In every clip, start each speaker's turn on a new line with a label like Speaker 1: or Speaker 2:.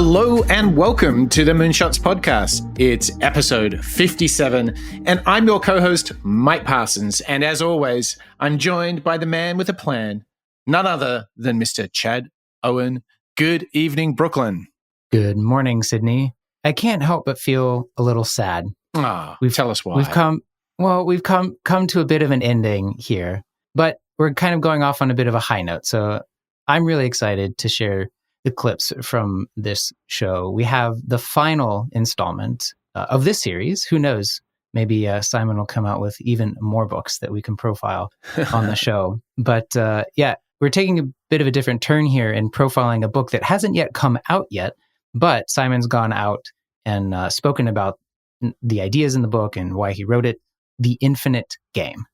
Speaker 1: Hello and welcome to the Moonshots podcast. It's episode 57, and I'm your co-host, Mike Parsons. And as always, I'm joined by the man with a plan, none other than Mr. Chad Owen. Good evening, Brooklyn.
Speaker 2: Good morning, Sydney. I can't help but feel a little sad.
Speaker 1: Tell us why.
Speaker 2: We've come to a bit of an ending here, but we're kind of going off on a bit of a high note. So I'm really excited to share the clips from this show. We have the final installment of this series. Who knows? Maybe Simon will come out with even more books that we can profile on the show. But we're taking a bit of a different turn here in profiling a book that hasn't yet come out yet, but Simon's gone out and spoken about the ideas in the book and why he wrote it, The Infinite Game.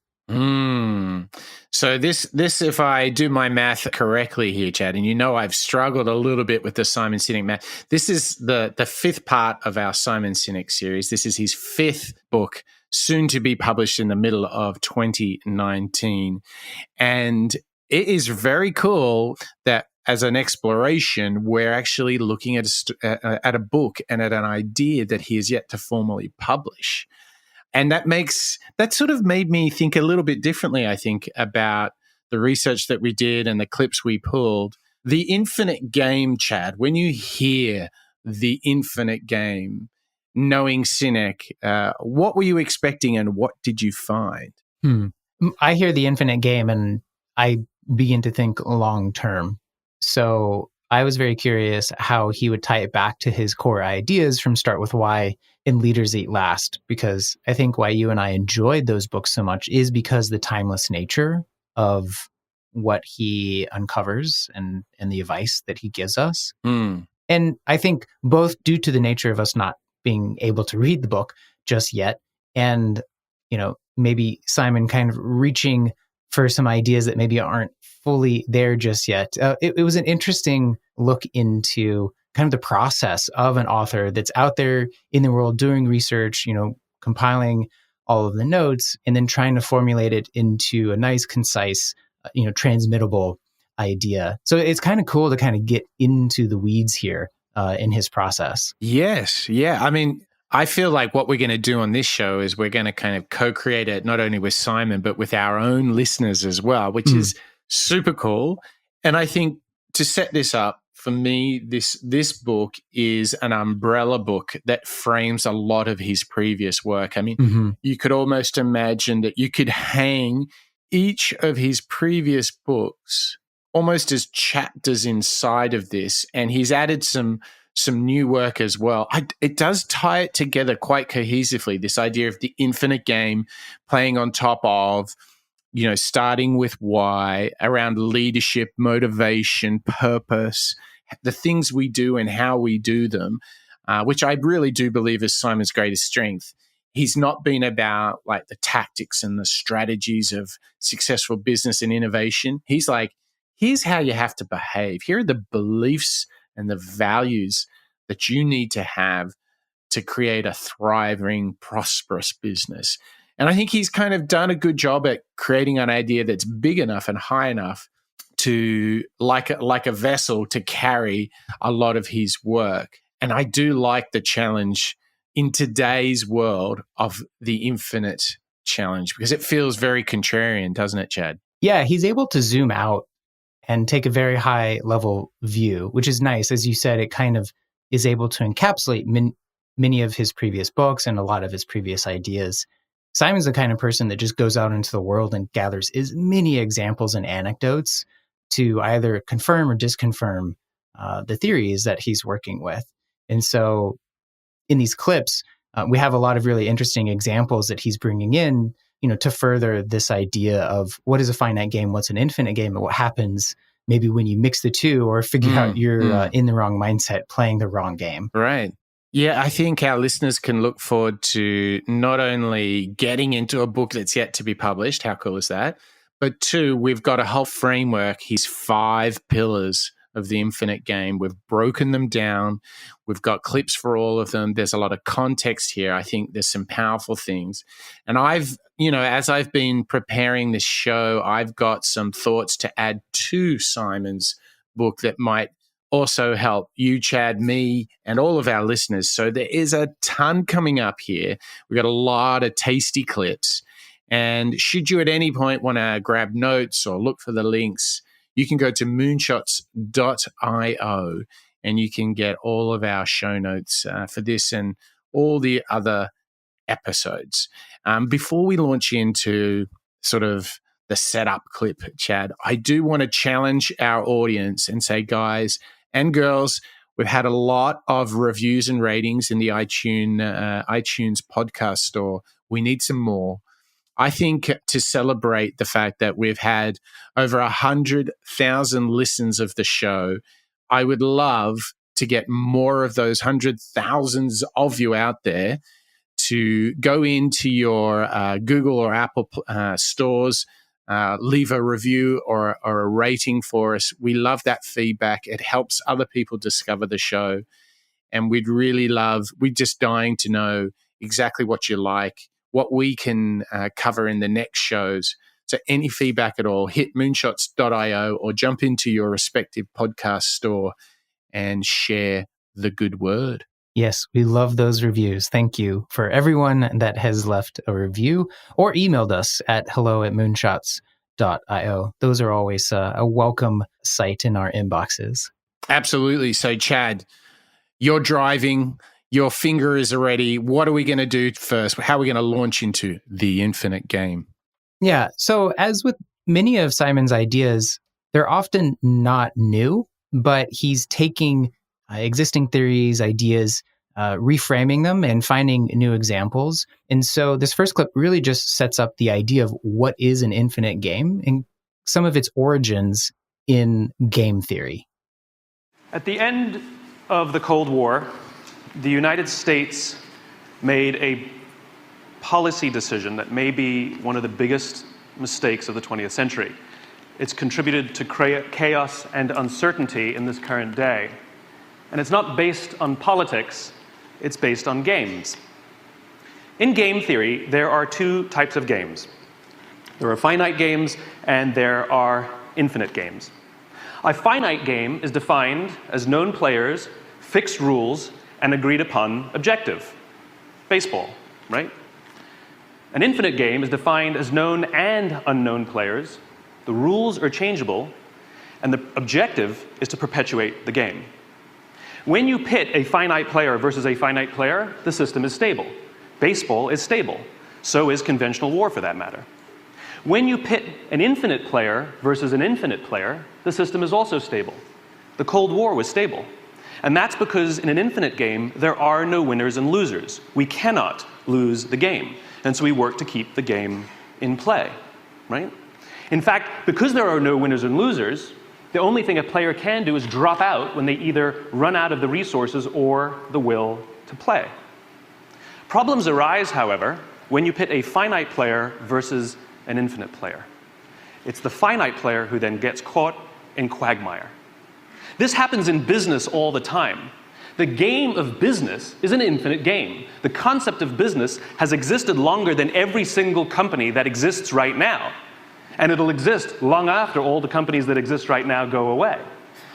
Speaker 1: So this, if I do my math correctly here, Chad, and you know I've struggled a little bit with the Simon Sinek math. This is the fifth part of our Simon Sinek series. This is his fifth book, soon to be published in the middle of 2019. And it is very cool that as an exploration, we're actually looking at a book and at an idea that he has yet to formally publish. And that sort of made me think a little bit differently, I think, about the research that we did and the clips we pulled. The Infinite Game, Chad, when you hear The Infinite Game, knowing Sinek, what were you expecting and what did you find?
Speaker 2: I hear The Infinite Game and I begin to think long term. So I was very curious how he would tie it back to his core ideas from Start With Why and Leaders Eat Last, because I think why you and I enjoyed those books so much is because the timeless nature of what he uncovers and the advice that he gives us. And I think both due to the nature of us not being able to read the book just yet, and maybe Simon kind of reaching for some ideas that maybe aren't fully there just yet. It was an interesting look into kind of the process of an author that's out there in the world doing research, compiling all of the notes and then trying to formulate it into a nice, concise, transmittable idea. So it's kind of cool to kind of get into the weeds here in his process.
Speaker 1: Yes. Yeah. I mean, I feel like what we're going to do on this show is we're going to kind of co-create it not only with Simon, but with our own listeners as well, which is super cool. And I think to set this up, for me, this book is an umbrella book that frames a lot of his previous work. I mean, you could almost imagine that you could hang each of his previous books almost as chapters inside of this, and he's added some new work as well. It does tie it together quite cohesively, this idea of the infinite game playing on top of, starting with why, around leadership, motivation, purpose, the things we do and how we do them, which I really do believe is Simon's greatest strength. He's not been about like the tactics and the strategies of successful business and innovation. He's like, here's how you have to behave. Here are the beliefs and the values that you need to have to create a thriving, prosperous business. And I think he's kind of done a good job at creating an idea that's big enough and high enough to, like a vessel, to carry a lot of his work. And I do like the challenge in today's world of the infinite challenge, because it feels very contrarian, doesn't it, Chad?
Speaker 2: Yeah, he's able to zoom out and take a very high level view, which is nice. As you said, it kind of is able to encapsulate many of his previous books and a lot of his previous ideas. Simon's the kind of person that just goes out into the world and gathers as many examples and anecdotes to either confirm or disconfirm the theories that he's working with. And so in these clips, we have a lot of really interesting examples that he's bringing in, to further this idea of what is a finite game, what's an infinite game, and what happens maybe when you mix the two or figure out you're in the wrong mindset, playing the wrong game.
Speaker 1: Right. Yeah, I think our listeners can look forward to not only getting into a book that's yet to be published, how cool is that? But two, we've got a whole framework, his 5 pillars of the infinite game. We've broken them down. We've got clips for all of them. There's a lot of context here. I think there's some powerful things. And as I've been preparing this show, I've got some thoughts to add to Simon's book that might also help you, Chad, me, and all of our listeners. So there is a ton coming up here. We've got a lot of tasty clips. And should you at any point want to grab notes or look for the links, you can go to moonshots.io and you can get all of our show notes for this and all the other episodes. Before we launch into sort of the setup clip, Chad, I do want to challenge our audience and say, guys and girls, we've had a lot of reviews and ratings in the iTunes podcast store. We need some more. I think to celebrate the fact that we've had over 100,000 listens of the show, I would love to get more of those 100,000s of you out there to go into your Google or Apple stores, leave a review or a rating for us. We love that feedback. It helps other people discover the show. And we're just dying to know exactly what you like, what we can cover in the next shows. So any feedback at all, hit moonshots.io or jump into your respective podcast store and share the good word.
Speaker 2: Yes, we love those reviews. Thank you for everyone that has left a review or emailed us at hello@moonshots.io. Those are always a welcome sight in our inboxes.
Speaker 1: Absolutely. So, Chad, you're driving, your finger is ready. What are we going to do first? How are we going to launch into the infinite game?
Speaker 2: Yeah. So as with many of Simon's ideas, they're often not new, but he's taking existing theories, ideas, reframing them and finding new examples. And so this first clip really just sets up the idea of what is an infinite game and some of its origins in game theory.
Speaker 3: At the end of the Cold War, the United States made a policy decision that may be one of the biggest mistakes of the 20th century. It's contributed to chaos and uncertainty in this current day. And it's not based on politics, it's based on games. In game theory, there are two types of games. There are finite games and there are infinite games. A finite game is defined as known players, fixed rules, and agreed upon objective. Baseball, right? An infinite game is defined as known and unknown players. The rules are changeable, and the objective is to perpetuate the game. When you pit a finite player versus a finite player, the system is stable. Baseball is stable. So is conventional war, for that matter. When you pit an infinite player versus an infinite player, the system is also stable. The Cold War was stable. And that's because in an infinite game, there are no winners and losers. We cannot lose the game. And so we work to keep the game in play, right? In fact, because there are no winners and losers, the only thing a player can do is drop out when they either run out of the resources or the will to play. Problems arise, however, when you pit a finite player versus an infinite player. It's the finite player who then gets caught in quagmire. This happens in business all the time. The game of business is an infinite game. The concept of business has existed longer than every single company that exists right now. And it'll exist long after all the companies that exist right now go away.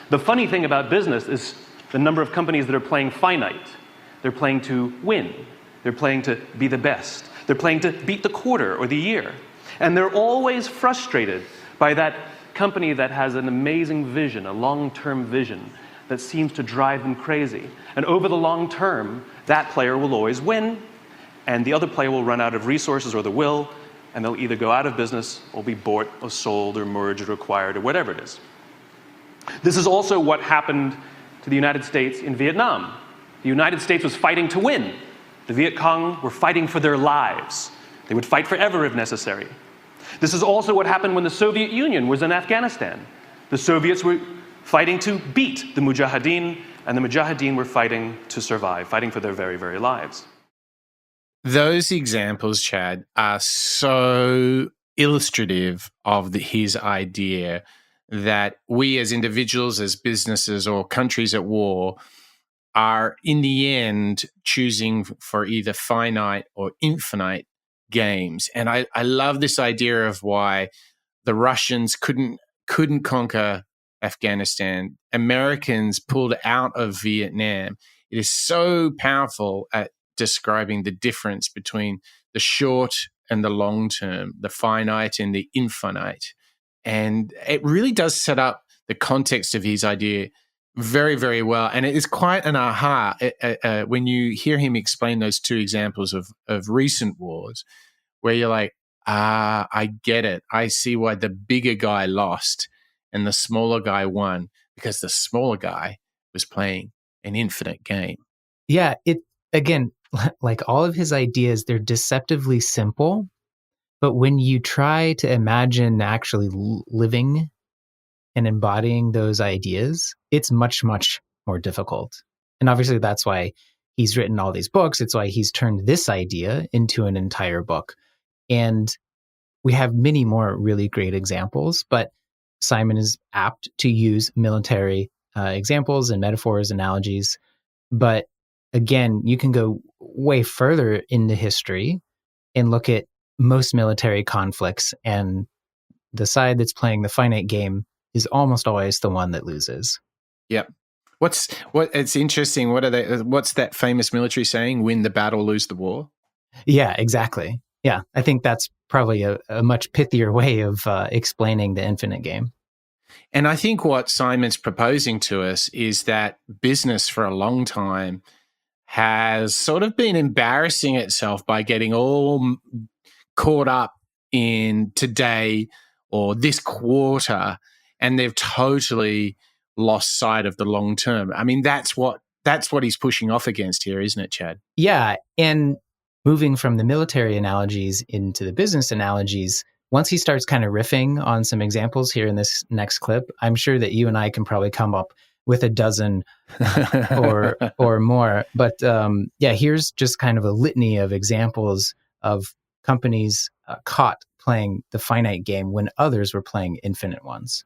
Speaker 3: The funny thing about business is the number of companies that are playing finite. They're playing to win. They're playing to be the best. They're playing to beat the quarter or the year. And they're always frustrated by that company that has an amazing vision, a long-term vision that seems to drive them crazy. And over the long term, that player will always win, and the other player will run out of resources or the will, and they'll either go out of business or be bought or sold or merged or acquired or whatever it is. This is also what happened to the United States in Vietnam. The United States was fighting to win. The Viet Cong were fighting for their lives. They would fight forever if necessary. This is also what happened when the Soviet Union was in Afghanistan. The Soviets were fighting to beat the Mujahideen, and the Mujahideen were fighting to survive, fighting for their very, very lives.
Speaker 1: Those examples, Chad, are so illustrative of his idea that we as individuals, as businesses, or countries at war are, in the end, choosing for either finite or infinite games. And I love this idea of why the Russians couldn't conquer Afghanistan, Americans pulled out of Vietnam. It is so powerful at describing the difference between the short and the long term, the finite and the infinite. And it really does set up the context of his idea very, very well. And it is quite an aha when you hear him explain those two examples of recent wars, where you're like, I get it. I see why the bigger guy lost and the smaller guy won, because the smaller guy was playing an infinite game.
Speaker 2: Yeah, again, like all of his ideas, they're deceptively simple. But when you try to imagine actually living and embodying those ideas, it's much, much more difficult. And obviously, that's why he's written all these books. It's why he's turned this idea into an entire book. And we have many more really great examples, but Simon is apt to use military examples and metaphors, analogies. But again, you can go way further into history and look at most military conflicts, and the side that's playing the finite game is almost always the one that loses.
Speaker 1: Yep. It's interesting. What's that famous military saying? Win the battle, lose the war.
Speaker 2: Yeah, exactly. Yeah, I think that's probably a much pithier way of explaining the infinite game.
Speaker 1: And I think what Simon's proposing to us is that business for a long time has sort of been embarrassing itself by getting all caught up in today or this quarter, and they've totally lost sight of the long term. I mean, that's what he's pushing off against here, isn't it, Chad?
Speaker 2: Yeah, and moving from the military analogies into the business analogies, once he starts kind of riffing on some examples here in this next clip, I'm sure that you and I can probably come up with a dozen or more. But yeah, here's just kind of a litany of examples of companies caught playing the finite game when others were playing infinite ones.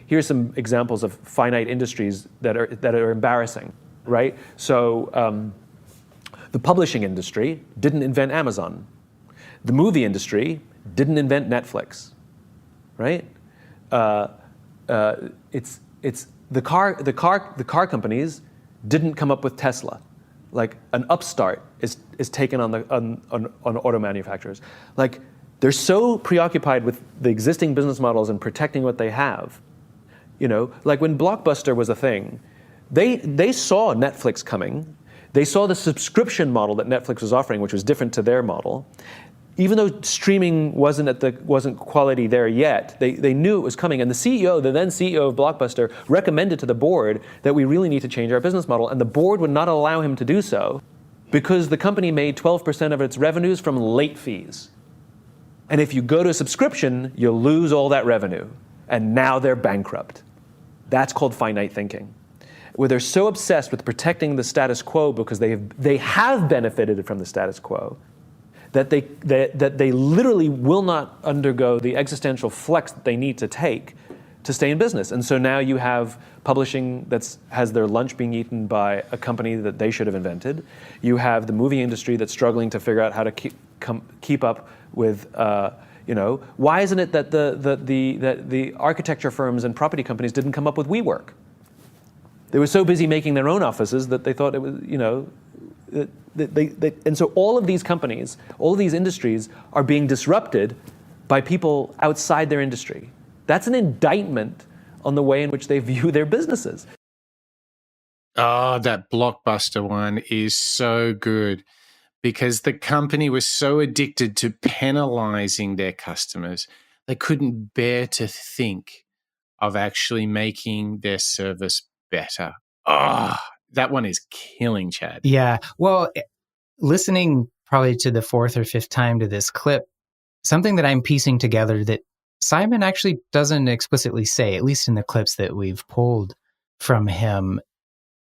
Speaker 4: Here's some examples of finite industries that are embarrassing, right? So the publishing industry didn't invent Amazon. The movie industry didn't invent Netflix, right? It's the car companies didn't come up with Tesla. Like an upstart is taken on auto manufacturers. Like they're so preoccupied with the existing business models and protecting what they have. You know, like when Blockbuster was a thing, they saw Netflix coming. They saw the subscription model that Netflix was offering, which was different to their model. Even though streaming wasn't quality there yet, they knew it was coming. And the then CEO of Blockbuster, recommended to the board that we really need to change our business model. And the board would not allow him to do so because the company made 12% of its revenues from late fees. And if you go to a subscription, you'll lose all that revenue. And now they're bankrupt. That's called finite thinking, where they're so obsessed with protecting the status quo because they have benefited from the status quo that they literally will not undergo the existential flex that they need to take to stay in business. And so now you have publishing that has their lunch being eaten by a company that they should have invented. You have the movie industry that's struggling to figure out how to keep up with. Why isn't it that the architecture firms and property companies didn't come up with WeWork? They were so busy making their own offices that they thought it was, and so all of these companies, all of these industries are being disrupted by people outside their industry. That's an indictment on the way in which they view their businesses.
Speaker 1: Oh, that Blockbuster one is so good because the company was so addicted to penalizing their customers, they couldn't bear to think of actually making their service better. Oh, that one is killing, Chad.
Speaker 2: Yeah. Well, listening probably to the fourth or fifth time to this clip, something that I'm piecing together that Simon actually doesn't explicitly say, at least in the clips that we've pulled from him,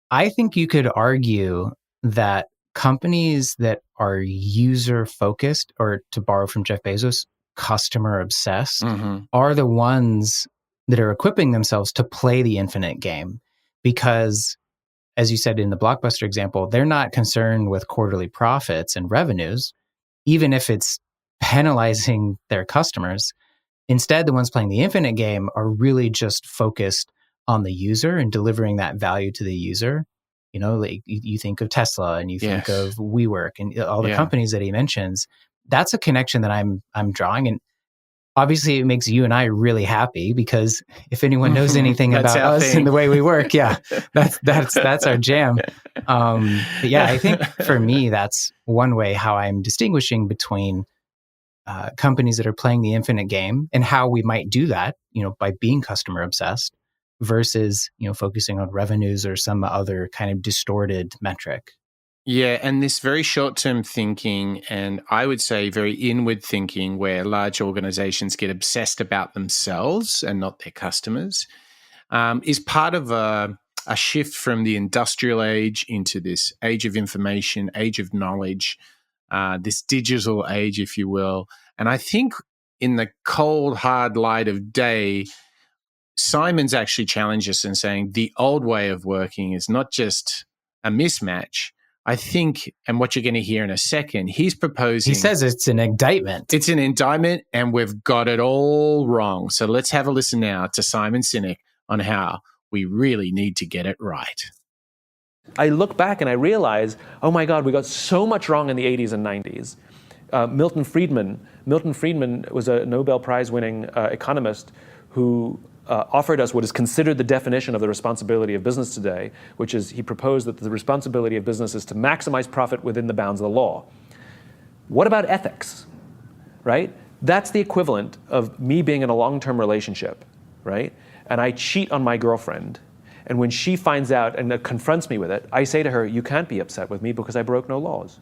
Speaker 2: I think you could argue that companies that are user-focused, or to borrow from Jeff Bezos, customer-obsessed, are the ones that are equipping themselves to play the infinite game. Because, as you said in the Blockbuster example, they're not concerned with quarterly profits and revenues, even if it's penalizing their customers. Instead, the ones playing the infinite game are really just focused on the user and delivering that value to the user. You know, like you think of Tesla and you think of WeWork and all the companies that he mentions. That's a connection that I'm drawing. And obviously it makes you and I really happy, because if anyone knows anything about us and the way we work, that's our jam. But yeah, I think for me, that's one way how I'm distinguishing between companies that are playing the infinite game and how we might do that, you know, by being customer obsessed versus, you know, focusing on revenues or some other kind of distorted metric.
Speaker 1: Yeah, and this very short-term thinking, and I would say very inward thinking, where large organizations get obsessed about themselves and not their customers, is part of a shift from the industrial age into this age of information, age of knowledge, this digital age, if you will. And I think in the cold, hard light of day, Simon's actually challenged us in saying the old way of working is not just a mismatch. I think, and what you're going to hear in a second, he's proposing...
Speaker 2: He says it's an indictment.
Speaker 1: It's an indictment, and we've got it all wrong. So let's have a listen now to Simon Sinek on how we really need to get it right.
Speaker 4: I look back and I realize, oh my God, we got so much wrong in the 80s and 90s. Milton Friedman was a Nobel Prize-winning economist who offered us what is considered the definition of the responsibility of business today, which is he proposed that the responsibility of business is to maximize profit within the bounds of the law. What about ethics, right? That's the equivalent of me being in a long-term relationship, right? And I cheat on my girlfriend. And when she finds out and confronts me with it, I say to her, you can't be upset with me because I broke no laws.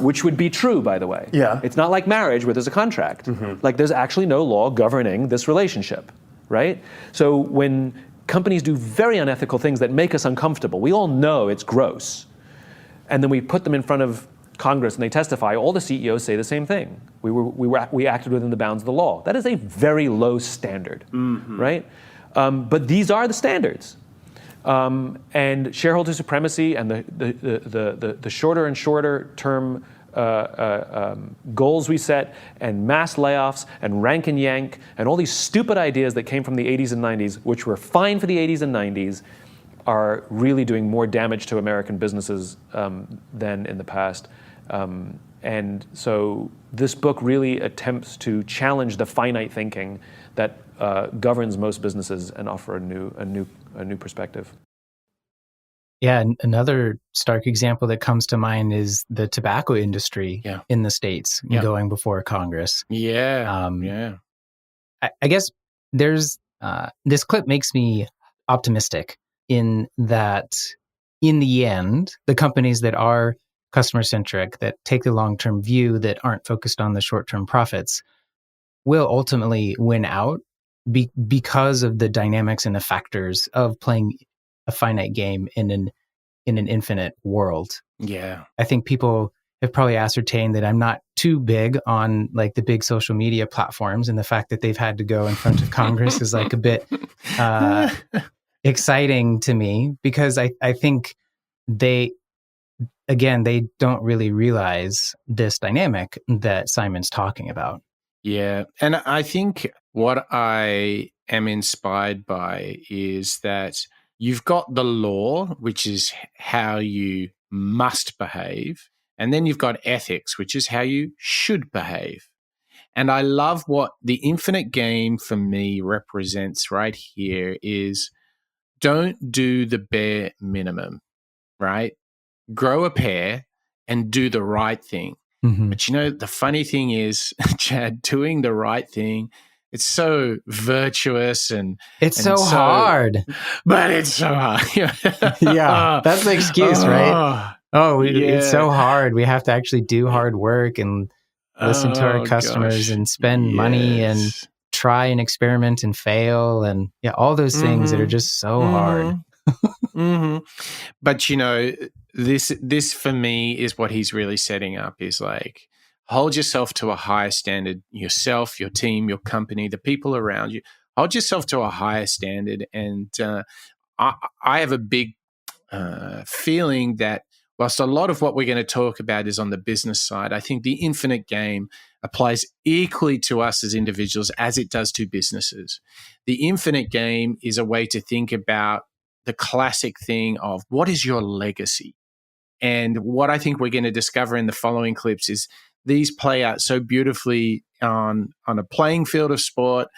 Speaker 4: Which would be true, by the way.
Speaker 5: Yeah.
Speaker 4: It's not like marriage where there's a contract. Like there's actually no law governing this relationship. Right? So when companies do very unethical things that make us uncomfortable, we all know it's gross. And then we put them in front of Congress and they testify, all the CEOs say the same thing. We acted within the bounds of the law. That is a very low standard, right? But these are the standards. And shareholder supremacy and the shorter and shorter term goals we set, and mass layoffs and rank and yank and all these stupid ideas that came from the 80s and 90s, which were fine for the 80s and 90s, are really doing more damage to American businesses than in the past. And so this book really attempts to challenge the finite thinking that governs most businesses and offer a new perspective.
Speaker 2: Yeah, another stark example that comes to mind is the tobacco industry in the States going before Congress.
Speaker 1: Yeah.
Speaker 2: I guess there's this clip makes me optimistic in that in the end, the companies that are customer centric, that take the long-term view, that aren't focused on the short-term profits, will ultimately win out because of the dynamics and the factors of playing a finite game in an infinite world.
Speaker 1: Yeah.
Speaker 2: I think people have probably ascertained that I'm not too big on like the big social media platforms, and the fact that they've had to go in front of Congress is like a bit exciting to me, because I think they don't really realize this dynamic that Simon's talking about.
Speaker 1: Yeah. And I think what I am inspired by is that you've got the law, which is how you must behave. And then you've got ethics, which is how you should behave. And I love what the infinite game for me represents right here is don't do the bare minimum, right? Grow a pair and do the right thing. But you know, the funny thing is, Chad, doing the right thing, it's so virtuous and
Speaker 2: it's so hard.
Speaker 1: But it's so hard.
Speaker 2: Yeah, that's the excuse, right? It's so hard. We have to actually do hard work and listen to our customers and spend money and try and experiment and fail and all those things that are just so hard.
Speaker 1: But you know, this for me is what he's really setting up is like, hold yourself to a higher standard, yourself, your team, your company, the people around you. Hold yourself to a higher standard. And I have a big feeling that whilst a lot of what we're going to talk about is on the business side, I think the infinite game applies equally to us as individuals as it does to businesses. The infinite game is a way to think about the classic thing of what is your legacy? And what I think we're going to discover in the following clips is these play out so beautifully on a playing field of sport,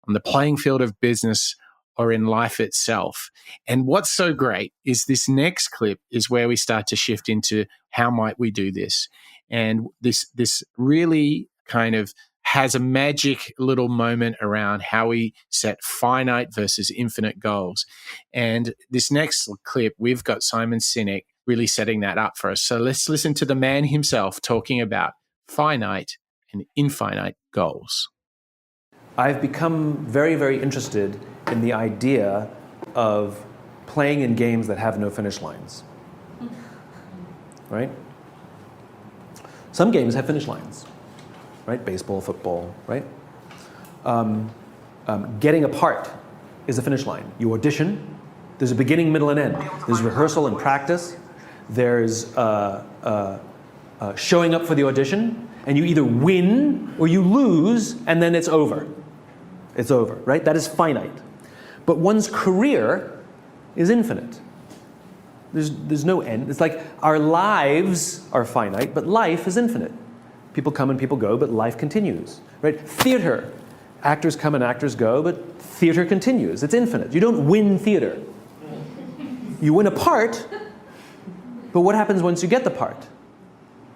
Speaker 1: on the playing field of business, or in life itself. And what's so great is this next clip is where we start to shift into how might we do this. And this really kind of has a magic little moment around how we set finite versus infinite goals. And this next clip, we've got Simon Sinek really setting that up for us. So let's listen to the man himself talking about finite and infinite goals.
Speaker 4: I've become very, very interested in the idea of playing in games that have no finish lines. Right? Some games have finish lines. Right? Baseball, football, right? Getting a part is a finish line. You audition. There's a beginning, middle, and end. There's rehearsal and practice. There's showing up for the audition, and you either win or you lose, and then it's over. It's over, right? That is finite. But one's career is infinite. There's no end. It's like our lives are finite, but life is infinite. People come and people go, but life continues, right? Theater, actors come and actors go, but theater continues. It's infinite. You don't win theater. You win a part, but what happens once you get the part?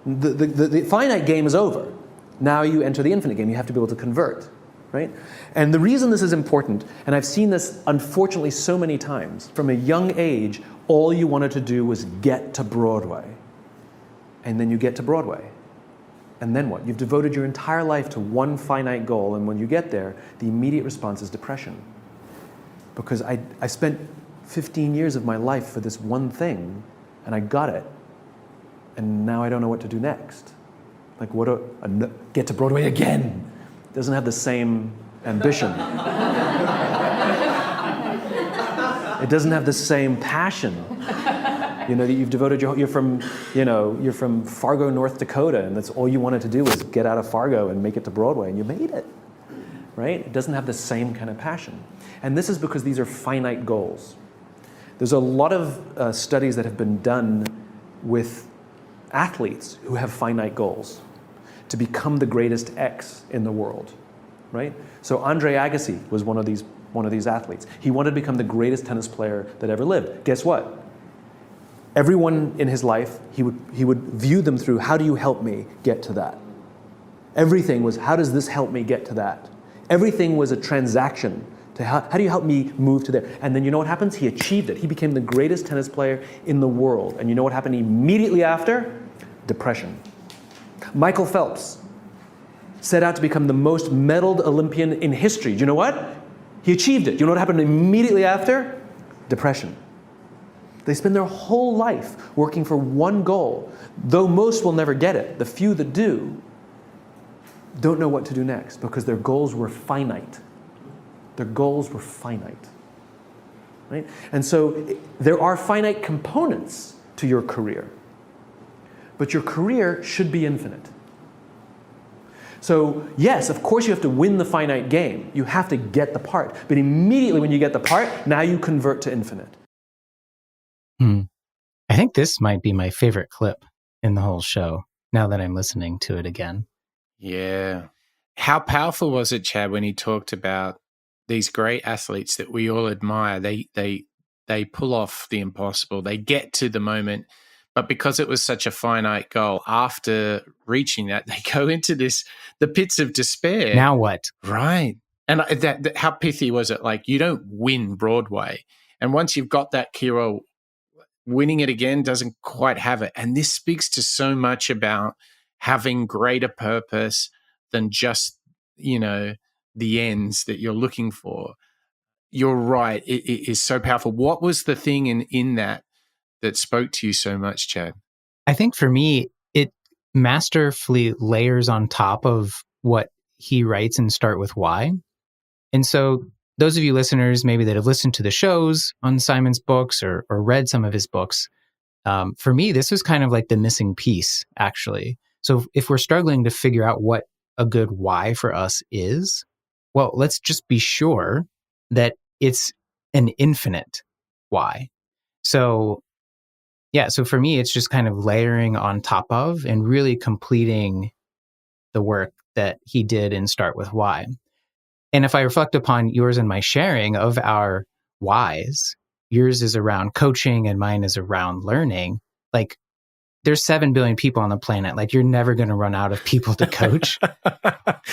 Speaker 4: The finite game is over. Now you enter the infinite game. You have to be able to convert, right? And the reason this is important, and I've seen this unfortunately so many times, from a young age, all you wanted to do was get to Broadway. And then you get to Broadway. And then what? You've devoted your entire life to one finite goal, and when you get there, the immediate response is depression. Because I spent 15 years of my life for this one thing, and I got it. And now I don't know what to do next. Like, get to Broadway again. Doesn't have the same ambition. It doesn't have the same passion. You know, you've devoted you're from Fargo, North Dakota, and that's all you wanted to do was get out of Fargo and make it to Broadway, and you made it, right? It doesn't have the same kind of passion. And this is because these are finite goals. There's a lot of studies that have been done with athletes who have finite goals to become the greatest X in the world, right? So Andre Agassi was one of these athletes. He wanted to become the greatest tennis player that ever lived. Guess what? Everyone in his life, he would view them through, how do you help me get to that? Everything was, how does this help me get to that? Everything was a transaction to how do you help me move to there? And then you know what happens? He achieved it. He became the greatest tennis player in the world. And you know what happened immediately after? Depression. Michael Phelps set out to become the most medaled Olympian in history. Do you know what? He achieved it. Do you know what happened immediately after? Depression. They spend their whole life working for one goal. Though most will never get it, the few that do don't know what to do next because their goals were finite. Their goals were finite. Right? And so there are finite components to your career. But your career should be infinite. So yes, of course you have to win the finite game. You have to get the part. But immediately when you get the part, now you convert to infinite.
Speaker 2: I think this might be my favorite clip in the whole show, now that I'm listening to it again.
Speaker 1: Yeah. How powerful was it, Chad, when he talked about these great athletes that we all admire? They pull off the impossible. They get to the moment. But because it was such a finite goal, after reaching that, they go into the pits of despair.
Speaker 2: Now what?
Speaker 1: Right. And how pithy was it? Like, you don't win Broadway. And once you've got that key role, winning it again doesn't quite have it. And this speaks to so much about having greater purpose than just, the ends that you're looking for. You're right. It is so powerful. What was the thing in that spoke to you so much, Chad?
Speaker 2: I think for me, it masterfully layers on top of what he writes in Start With Why. And so those of you listeners maybe that have listened to the shows on Simon's books or read some of his books, For me, this was kind of like the missing piece, actually. So if we're struggling to figure out what a good why for us is, well, let's just be sure that it's an infinite why. So yeah, so for me, it's just kind of layering on top of and really completing the work that he did in Start With Why. And if I reflect upon yours and my sharing of our whys, yours is around coaching and mine is around learning. Like, there's 7 billion people on the planet. Like, you're never going to run out of people to coach.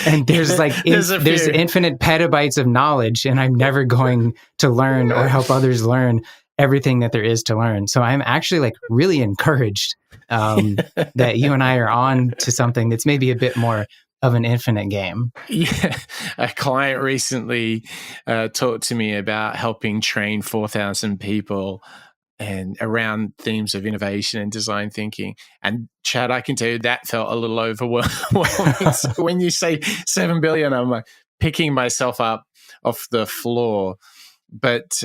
Speaker 2: And there's like, there's infinite petabytes of knowledge, and I'm never going to learn or help others learn everything that there is to learn. So I'm actually like really encouraged that you and I are on to something that's maybe a bit more of an infinite game.
Speaker 1: Yeah, a client recently talked to me about helping train 4,000 people and around themes of innovation and design thinking. And Chad, I can tell you that felt a little overwhelming. So when you say 7 billion, I'm like picking myself up off the floor. But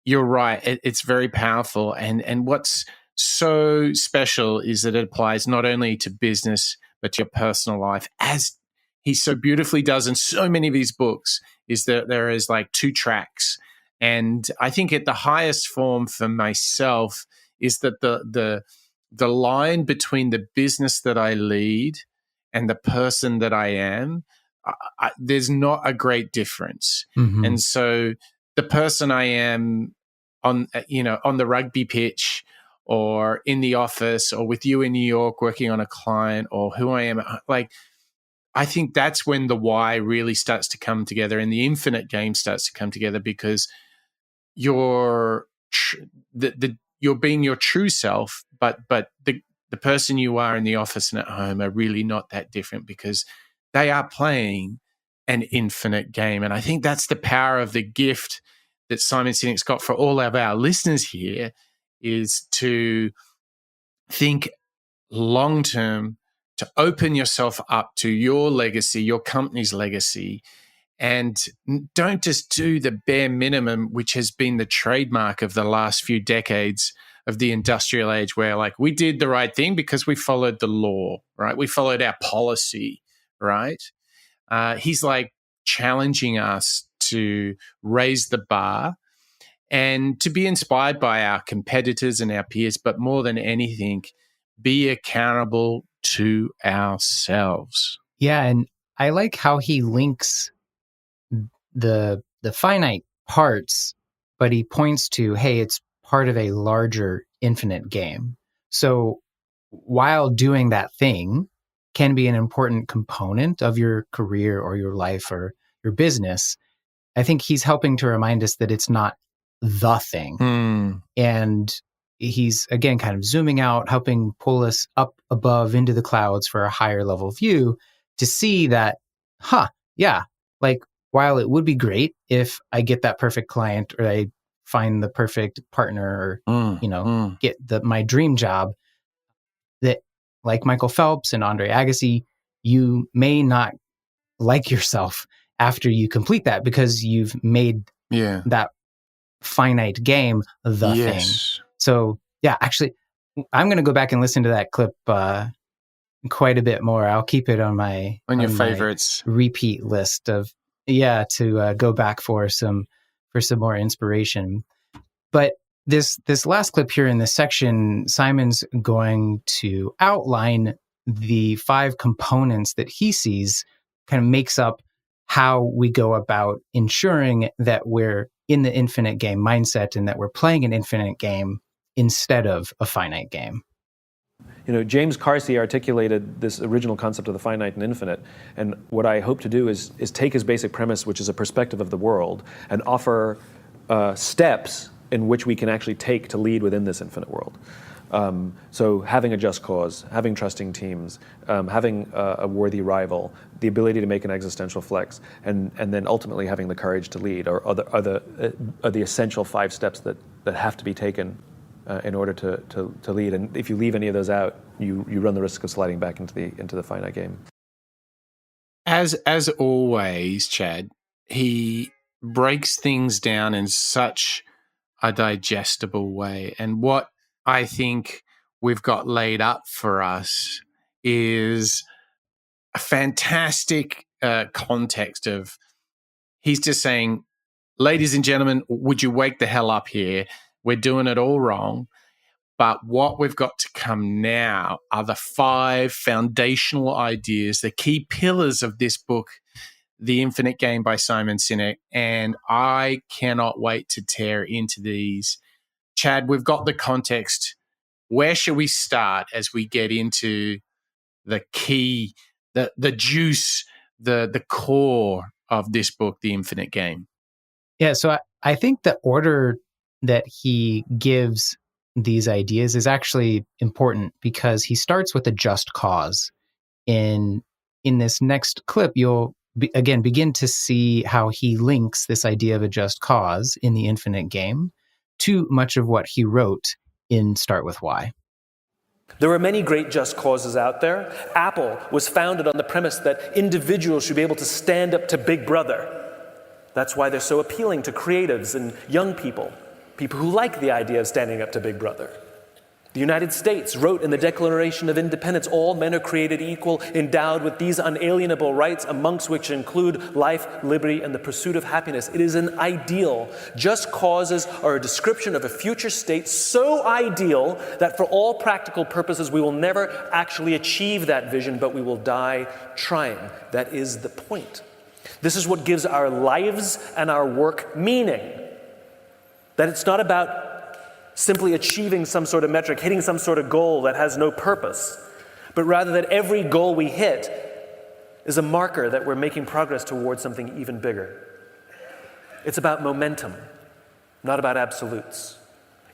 Speaker 1: you're right. It's very powerful. And what's so special is that it applies not only to business, but to your personal life, as he so beautifully does in so many of his books, is that there is like 2 tracks. And I think at the highest form for myself is that the line between the business that I lead and the person that I am, there's not a great difference.
Speaker 2: Mm-hmm.
Speaker 1: And so the person I am on the rugby pitch or in the office or with you in New York working on a client, or who I am, like, I think that's when the why really starts to come together and the infinite game starts to come together, because you're being your true self, but the person you are in the office and at home are really not that different, because they are playing an infinite game. And I think that's the power of the gift that Simon Sinek's got for all of our listeners here, is to think long term, to open yourself up to your legacy, your company's legacy, and don't just do the bare minimum, which has been the trademark of the last few decades of the industrial age, where like we did the right thing because we followed the law, right? We followed our policy, right? He's like challenging us to raise the bar and to be inspired by our competitors and our peers, but more than anything, be accountable to ourselves.
Speaker 2: Yeah, and I like how he links the finite parts, but he points to, hey, it's part of a larger infinite game. So while doing that thing can be an important component of your career or your life or your business, I think he's helping to remind us that it's not the thing. And he's, again, kind of zooming out, helping pull us up above into the clouds for a higher level view to see that, like, while it would be great if I get that perfect client or I find the perfect partner or, get my dream job, that like Michael Phelps and Andre Agassi, you may not like yourself after you complete that because you've made that finite game the thing. So yeah, actually, I'm going to go back and listen to that clip quite a bit more. I'll keep it on
Speaker 1: your favorites
Speaker 2: repeat list of to go back for some more inspiration. But this last clip here in this section, Simon's going to outline the 5 components that he sees kind of makes up how we go about ensuring that we're in the infinite game mindset and that we're playing an infinite game instead of a finite game.
Speaker 4: James Carsey articulated this original concept of the finite and infinite, and what I hope to do is take his basic premise, which is a perspective of the world, and offer steps in which we can actually take to lead within this infinite world. So having a just cause, having trusting teams, having a worthy rival, the ability to make an existential flex, and then ultimately having the courage to lead are the essential 5 steps that have to be taken in order to lead. And if you leave any of those out, you run the risk of sliding back into the finite game.
Speaker 1: As always, Chad, he breaks things down in such a digestible way. And what I think we've got laid up for us is a fantastic context of he's just saying, ladies and gentlemen, would you wake the hell up here? We're doing it all wrong. But what we've got to come now are the 5 foundational ideas, the key pillars of this book, The Infinite Game by Simon Sinek. And I cannot wait to tear into these. Chad, we've got the context. Where should we start as we get into the key, the juice, the core of this book, The Infinite Game?
Speaker 2: Yeah, so I think the order that he gives these ideas is actually important because he starts with a just cause. In this next clip, you'll begin to see how he links this idea of a just cause in The Infinite Game to much of what he wrote in Start With Why.
Speaker 5: There are many great just causes out there. Apple was founded on the premise that individuals should be able to stand up to Big Brother. That's why they're so appealing to creatives and young people who like the idea of standing up to Big Brother. The United States wrote in the Declaration of Independence, all men are created equal, endowed with these unalienable rights, amongst which include life, liberty, and the pursuit of happiness. It is an ideal. Just causes are a description of a future state so ideal that for all practical purposes we will never actually achieve that vision, but we will die trying. That is the point. This is what gives our lives and our work meaning. That it's not about simply achieving some sort of metric, hitting some sort of goal that has no purpose, but rather that every goal we hit is a marker that we're making progress towards something even bigger. It's about momentum, not about absolutes.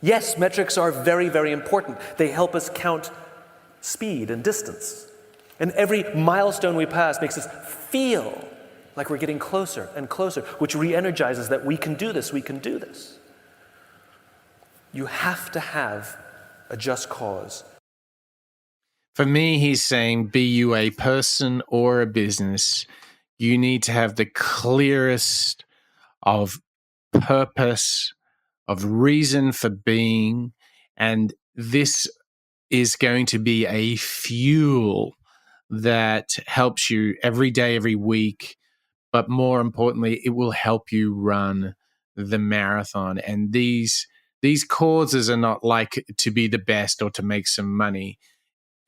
Speaker 5: Yes, metrics are very, very important. They help us count speed and distance. And every milestone we pass makes us feel like we're getting closer and closer, which re-energizes that we can do this, we can do this. You have to have a just cause.
Speaker 1: For me, he's saying, be you a person or a business, you need to have the clearest of purpose, of reason for being, and this is going to be a fuel that helps you every day, every week, but more importantly, it will help you run the marathon. And these causes are not like to be the best or to make some money.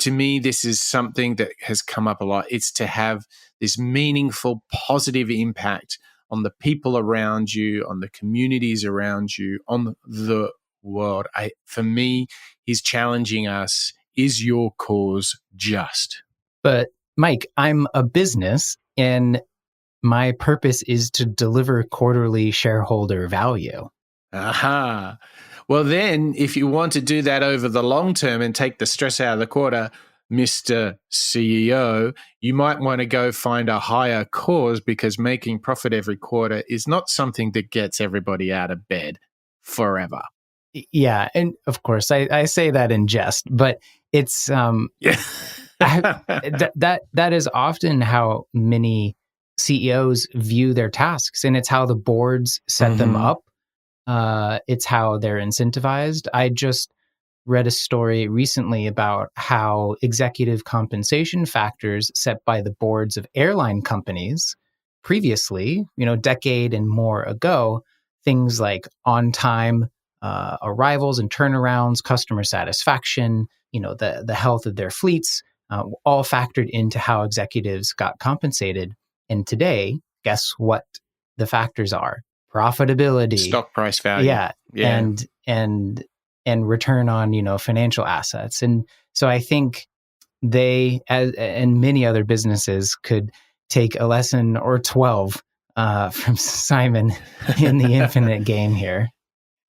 Speaker 1: To me, this is something that has come up a lot. It's to have this meaningful, positive impact on the people around you, on the communities around you, on the world. For me, he's challenging us, is your cause just?
Speaker 2: But Mike, I'm a business and my purpose is to deliver quarterly shareholder value.
Speaker 1: Aha. Well, then, if you want to do that over the long term and take the stress out of the quarter, Mr. CEO, you might want to go find a higher cause because making profit every quarter is not something that gets everybody out of bed forever.
Speaker 2: Yeah. And of course, I say that in jest, but it's that is often how many CEOs view their tasks, and it's how the boards set them up. It's how they're incentivized. I just read a story recently about how executive compensation factors set by the boards of airline companies previously, decade and more ago, things like on-time arrivals and turnarounds, customer satisfaction, the health of their fleets, all factored into how executives got compensated. And today, guess what the factors are? Profitability,
Speaker 1: stock price value,
Speaker 2: and return on financial assets. And so I think they, and many other businesses, could take a lesson or 12 from Simon in The Infinite Game here.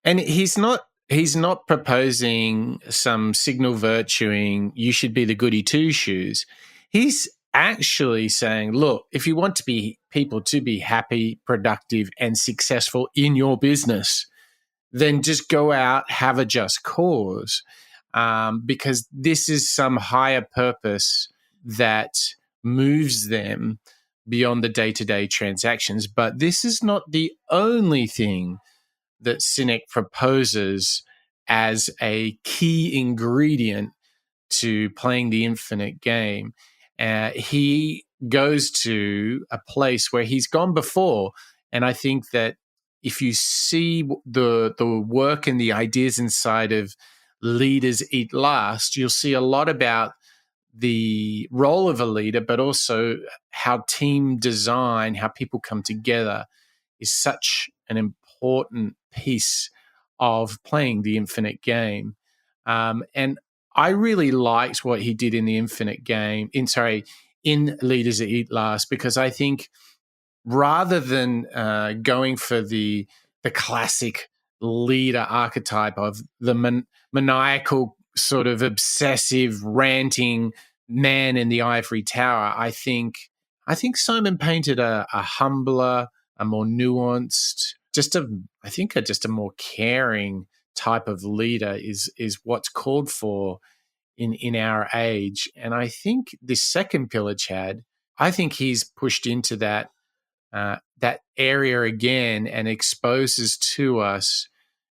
Speaker 1: And he's not proposing some signal virtuing, you should be the goody two shoes. He's actually saying, look, if you want people to be happy, productive, and successful in your business, then just go out, have a just cause, because this is some higher purpose that moves them beyond the day-to-day transactions. But this is not the only thing that Sinek proposes as a key ingredient to playing the infinite game. He goes to a place where he's gone before, and I think that if you see the work and the ideas inside of Leaders Eat Last, you'll see a lot about the role of a leader, but also how team design, how people come together, is such an important piece of playing the infinite game. And I really liked what he did in the infinite game, in Leaders That Eat Last, because I think rather than going for the classic leader archetype of the maniacal, sort of obsessive, ranting man in the ivory tower, I think Simon painted a humbler, a more nuanced, just a more caring type of leader is what's called for in our age. And I think this second pillar, Chad, I think he's pushed into that area again and exposes to us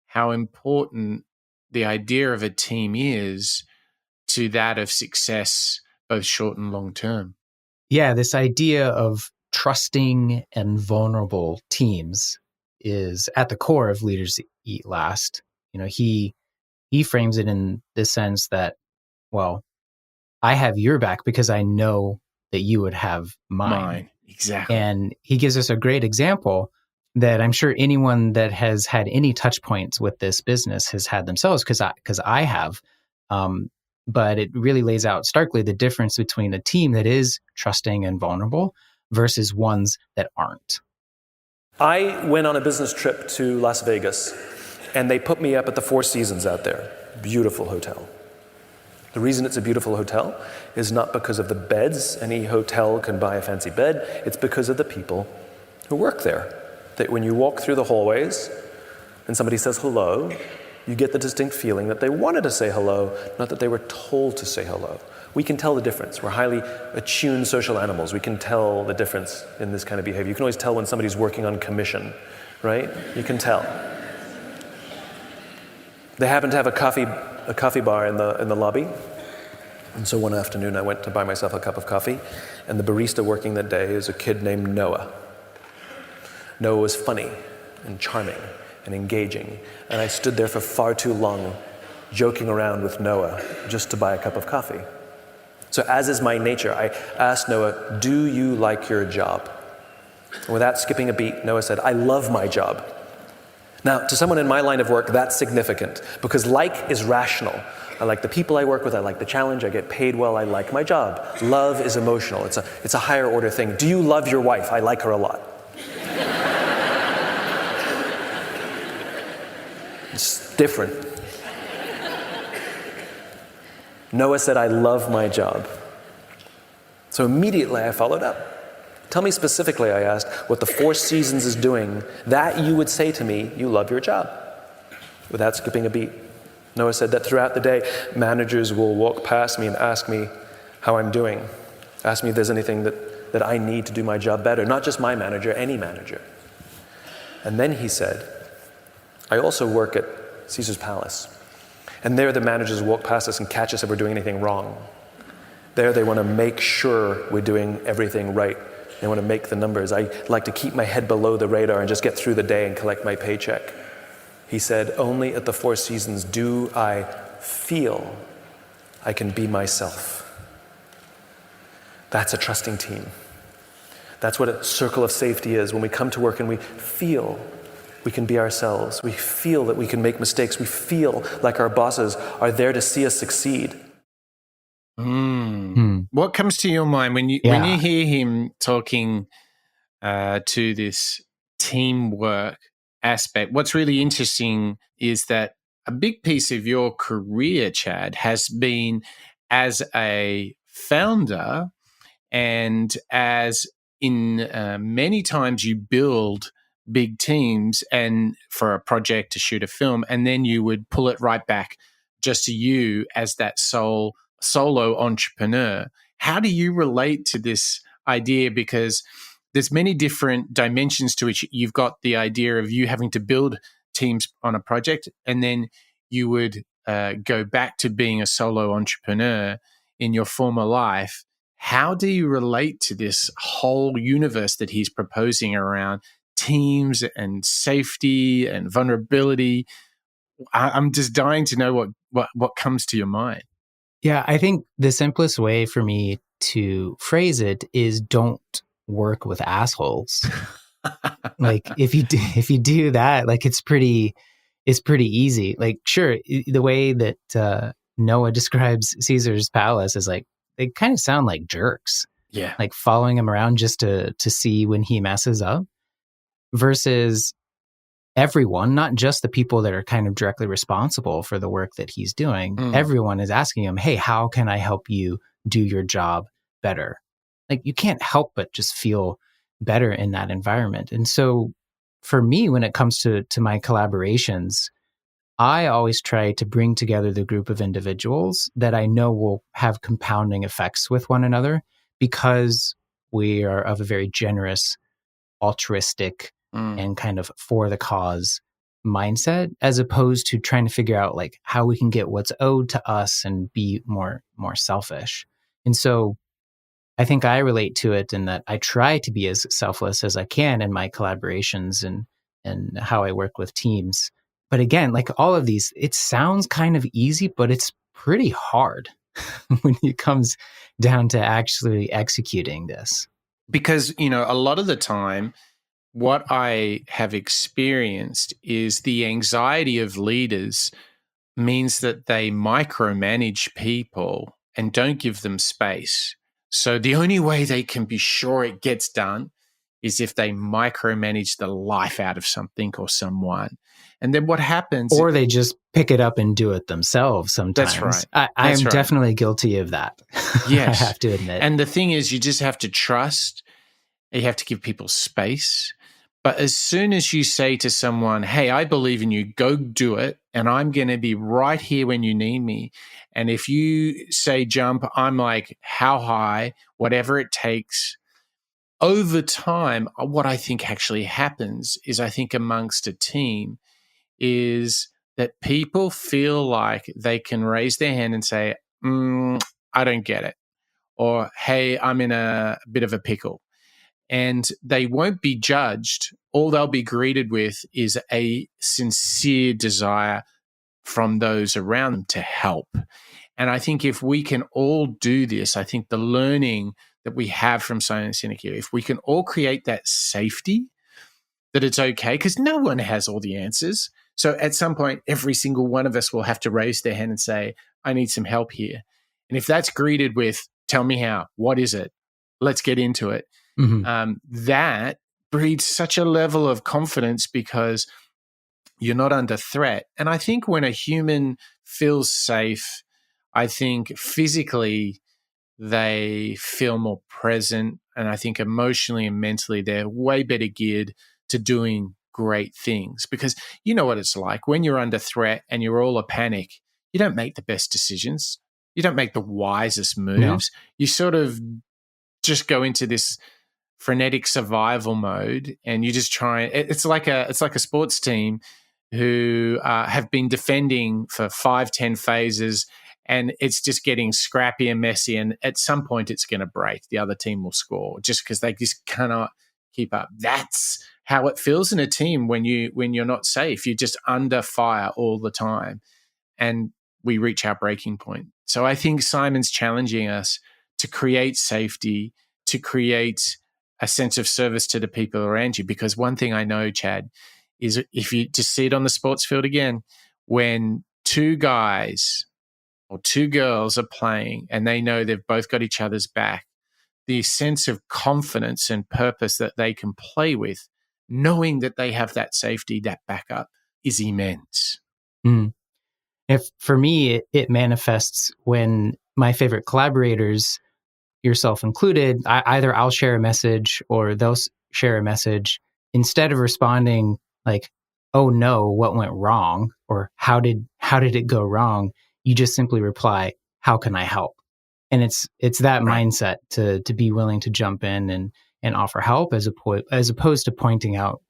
Speaker 1: how important the idea of a team is to that of success, both short and long term.
Speaker 2: Yeah, this idea of trusting and vulnerable teams is at the core of Leaders Eat Last. He frames it in the sense that, well, I have your back because I know that you would have mine.
Speaker 1: Exactly.
Speaker 2: And he gives us a great example that I'm sure anyone that has had any touch points with this business has had themselves, because I have. But it really lays out starkly the difference between a team that is trusting and vulnerable versus ones that aren't.
Speaker 5: I went on a business trip to Las Vegas, and they put me up at the Four Seasons out there. Beautiful hotel. The reason it's a beautiful hotel is not because of the beds. Any hotel can buy a fancy bed. It's because of the people who work there. That when you walk through the hallways and somebody says hello, you get the distinct feeling that they wanted to say hello, not that they were told to say hello. We can tell the difference. We're highly attuned social animals. We can tell the difference in this kind of behavior. You can always tell when somebody's working on commission, right? You can tell. They happen to have a coffee bar in the lobby. And so one afternoon I went to buy myself a cup of coffee, and the barista working that day is a kid named Noah. Noah was funny and charming and engaging, and I stood there for far too long joking around with Noah just to buy a cup of coffee. So as is my nature, I asked Noah, "Do you like your job?" And without skipping a beat, Noah said, "I love my job." Now, to someone in my line of work, that's significant, because like is rational. I like the people I work with, I like the challenge, I get paid well, I like my job. Love is emotional, it's a higher order thing. Do you love your wife? I like her a lot. It's different. Noah said, "I love my job." So immediately I followed up. Tell me specifically, I asked, what the Four Seasons is doing that you would say to me, you love your job, without skipping a beat. Noah said that throughout the day, managers will walk past me and ask me how I'm doing, ask me if there's anything that I need to do my job better, not just my manager, any manager. And then he said, I also work at Caesar's Palace, and there the managers walk past us and catch us if we're doing anything wrong. There they want to make sure we're doing everything right. They want to make the numbers. I like to keep my head below the radar and just get through the day and collect my paycheck. He said, only at the Four Seasons do I feel I can be myself. That's a trusting team. That's what a circle of safety is. When we come to work and we feel we can be ourselves, we feel that we can make mistakes, we feel like our bosses are there to see us succeed.
Speaker 1: What comes to your mind when you hear him talking to this teamwork aspect? What's really interesting is that a big piece of your career, Chad, has been as a founder, and as in many times you build big teams and for a project to shoot a film, and then you would pull it right back just to you as that solo entrepreneur. How do you relate to this idea? Because there's many different dimensions to which you've got the idea of you having to build teams on a project, and then you would go back to being a solo entrepreneur in your former life. How do you relate to this whole universe that he's proposing around teams and safety and vulnerability? I'm just dying to know what comes to your mind.
Speaker 2: Yeah, I think the simplest way for me to phrase it is don't work with assholes. Like if you do that, like it's pretty easy. Like sure, the way that Noah describes Caesar's palace is like they kind of sound like jerks.
Speaker 1: Yeah.
Speaker 2: Like following him around just to see when he messes up versus everyone, not just the people that are kind of directly responsible for the work that he's doing. Everyone is asking him, hey, how can I help you do your job better? Like you can't help but just feel better in that environment. And so for me, when it comes to my collaborations, I always try to bring together the group of individuals that I know will have compounding effects with one another because we are of a very generous, altruistic, and kind of for the cause mindset, as opposed to trying to figure out like how we can get what's owed to us and be more selfish. And so I think I relate to it in that I try to be as selfless as I can in my collaborations and how I work with teams. But again, like all of these, it sounds kind of easy, but it's pretty hard when it comes down to actually executing this.
Speaker 1: Because, a lot of the time, what I have experienced is the anxiety of leaders means that they micromanage people and don't give them space. So the only way they can be sure it gets done is if they micromanage the life out of something or someone. And then what happens?
Speaker 2: Or they just pick it up and do it themselves sometimes.
Speaker 1: That's right.
Speaker 2: I am definitely guilty of that.
Speaker 1: Yes.
Speaker 2: I have to admit.
Speaker 1: And the thing is, you just have to trust. You have to give people space. But as soon as you say to someone, hey, I believe in you, go do it, and I'm going to be right here when you need me. And if you say jump, I'm like, how high, whatever it takes. Over time, what I think actually happens is I think amongst a team is that people feel like they can raise their hand and say, I don't get it. Or, hey, I'm in a bit of a pickle. And they won't be judged. All they'll be greeted with is a sincere desire from those around them to help. And I think if we can all do this, I think the learning that we have from Simon Sinek here, if we can all create that safety, that it's okay, because no one has all the answers. So at some point, every single one of us will have to raise their hand and say, I need some help here. And if that's greeted with, tell me how, what is it? Let's get into it. That breeds such a level of confidence because you're not under threat. And I think when a human feels safe, I think physically they feel more present. And I think emotionally and mentally, they're way better geared to doing great things. Because you know what it's like when you're under threat and you're all a panic, you don't make the best decisions. You don't make the wisest moves. No. You sort of just go into this frenetic survival mode, and you just try. It's like a sports team who have been defending for 5-10 phases, and it's just getting scrappy and messy. And at some point, it's going to break. The other team will score just because they just cannot keep up. That's how it feels in a team when you're not safe. You're just under fire all the time, and we reach our breaking point. So I think Simon's challenging us to create safety, to create a sense of service to the people around you. Because one thing I know, Chad, is if you just see it on the sports field again, when two guys or two girls are playing and they know they've both got each other's back, the sense of confidence and purpose that they can play with, knowing that they have that safety, that backup, is immense.
Speaker 2: If for me, it manifests when my favorite collaborators, yourself included, either I'll share a message or they'll share a message. Instead of responding like, oh no, what went wrong? Or how did it go wrong? You just simply reply, how can I help? And it's that mindset to be willing to jump in and offer help as opposed to pointing out,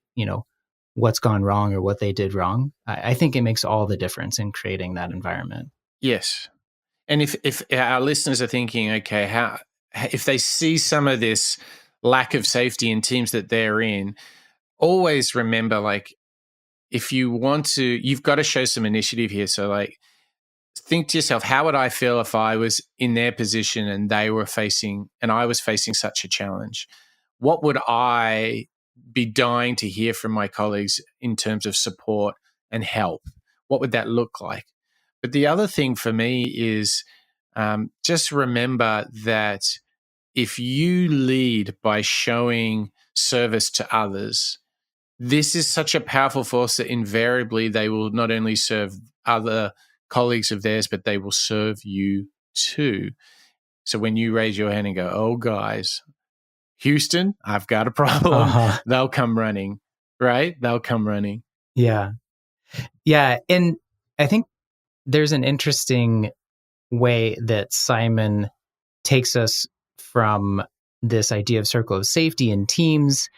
Speaker 2: what's gone wrong or what they did wrong. I think it makes all the difference in creating that environment.
Speaker 1: Yes. And if our listeners are thinking, okay, if they see some of this lack of safety in teams that they're in, always remember, like, if you want to, you've got to show some initiative here. So, like, think to yourself, how would I feel if I was in their position and I was facing such a challenge? What would I be dying to hear from my colleagues in terms of support and help? What would that look like? But the other thing for me is just remember that if you lead by showing service to others, this is such a powerful force that invariably they will not only serve other colleagues of theirs, but they will serve you too. So when you raise your hand and go, oh, guys, Houston, I've got a problem, they'll come running, right? They'll come running.
Speaker 2: Yeah. Yeah. And I think there's an interesting way that Simon takes us from this idea of circle of safety in teams,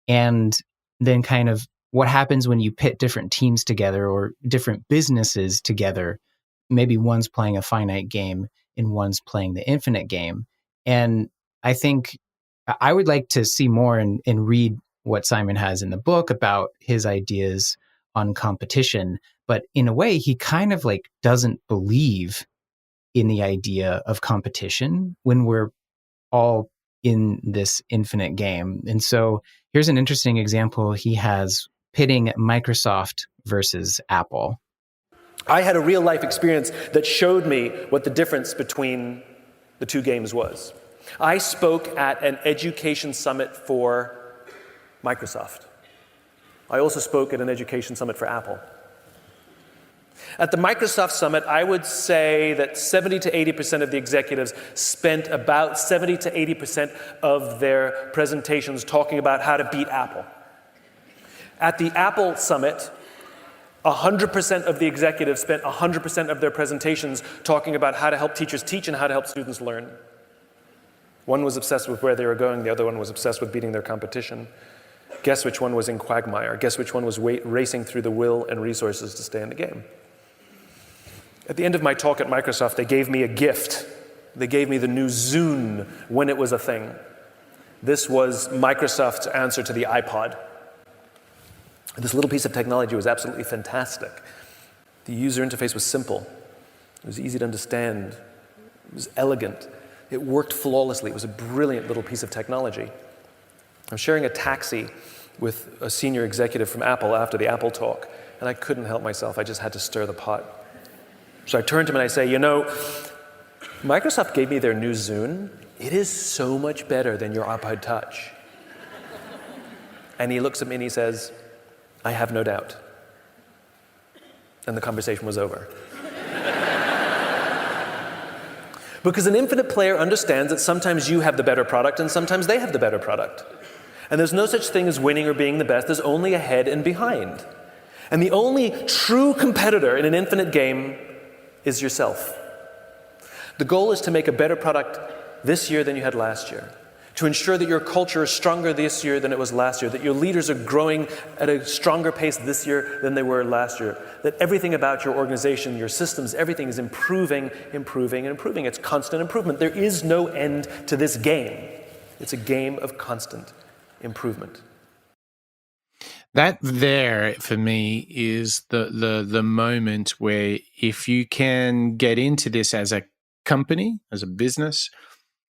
Speaker 2: and then kind of what happens when you pit different teams together or different businesses together. Maybe one's playing a finite game and one's playing the infinite game. And I think I would like to see more and read what Simon has in the book about his ideas on competition. But in a way, he kind of like doesn't believe in the idea of competition when we're all in this infinite game. And so here's an interesting example he has pitting Microsoft versus Apple.
Speaker 5: I had a real life experience that showed me what the difference between the two games was. I spoke at an education summit for Microsoft. I also spoke at an education summit for Apple. At the Microsoft Summit, I would say that 70 to 80% of the executives spent about 70 to 80% of their presentations talking about how to beat Apple. At the Apple Summit, 100% of the executives spent 100% of their presentations talking about how to help teachers teach and how to help students learn. One was obsessed with where they were going, the other one was obsessed with beating their competition. Guess which one was in quagmire? Guess which one was racing through the will and resources to stay in the game? At the end of my talk at Microsoft, they gave me a gift. They gave me the new Zune when it was a thing. This was Microsoft's answer to the iPod. This little piece of technology was absolutely fantastic. The user interface was simple. It was easy to understand. It was elegant. It worked flawlessly. It was a brilliant little piece of technology. I was sharing a taxi with a senior executive from Apple after the Apple talk, and I couldn't help myself. I just had to stir the pot. So I turned to him and I say, you know, Microsoft gave me their new Zune. It is so much better than your iPod Touch. And he looks at me and he says, I have no doubt. And the conversation was over. Because an infinite player understands that sometimes you have the better product and sometimes they have the better product. And there's no such thing as winning or being the best. There's only ahead and behind. And the only true competitor in an infinite game is yourself. The goal is to make a better product this year than you had last year, to ensure that your culture is stronger this year than it was last year, that your leaders are growing at a stronger pace this year than they were last year, that everything about your organization, your systems, everything is improving, improving, and improving. It's constant improvement. There is no end to this game. It's a game of constant improvement.
Speaker 1: That there, for me, is the moment where if you can get into this as a company, as a business,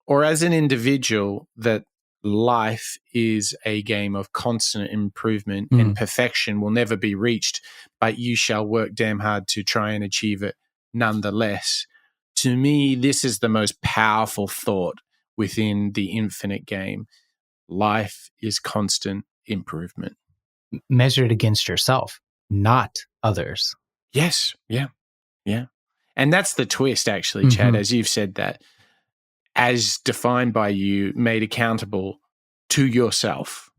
Speaker 1: or as an individual, that life is a game of constant improvement and perfection will never be reached, but you shall work damn hard to try and achieve it nonetheless. To me, this is the most powerful thought within the infinite game. Life is constant improvement.
Speaker 2: Measured against yourself, not others.
Speaker 1: Yes. Yeah. Yeah. And that's the twist, actually, Chad, as you've said that. As defined by you, made accountable to yourself,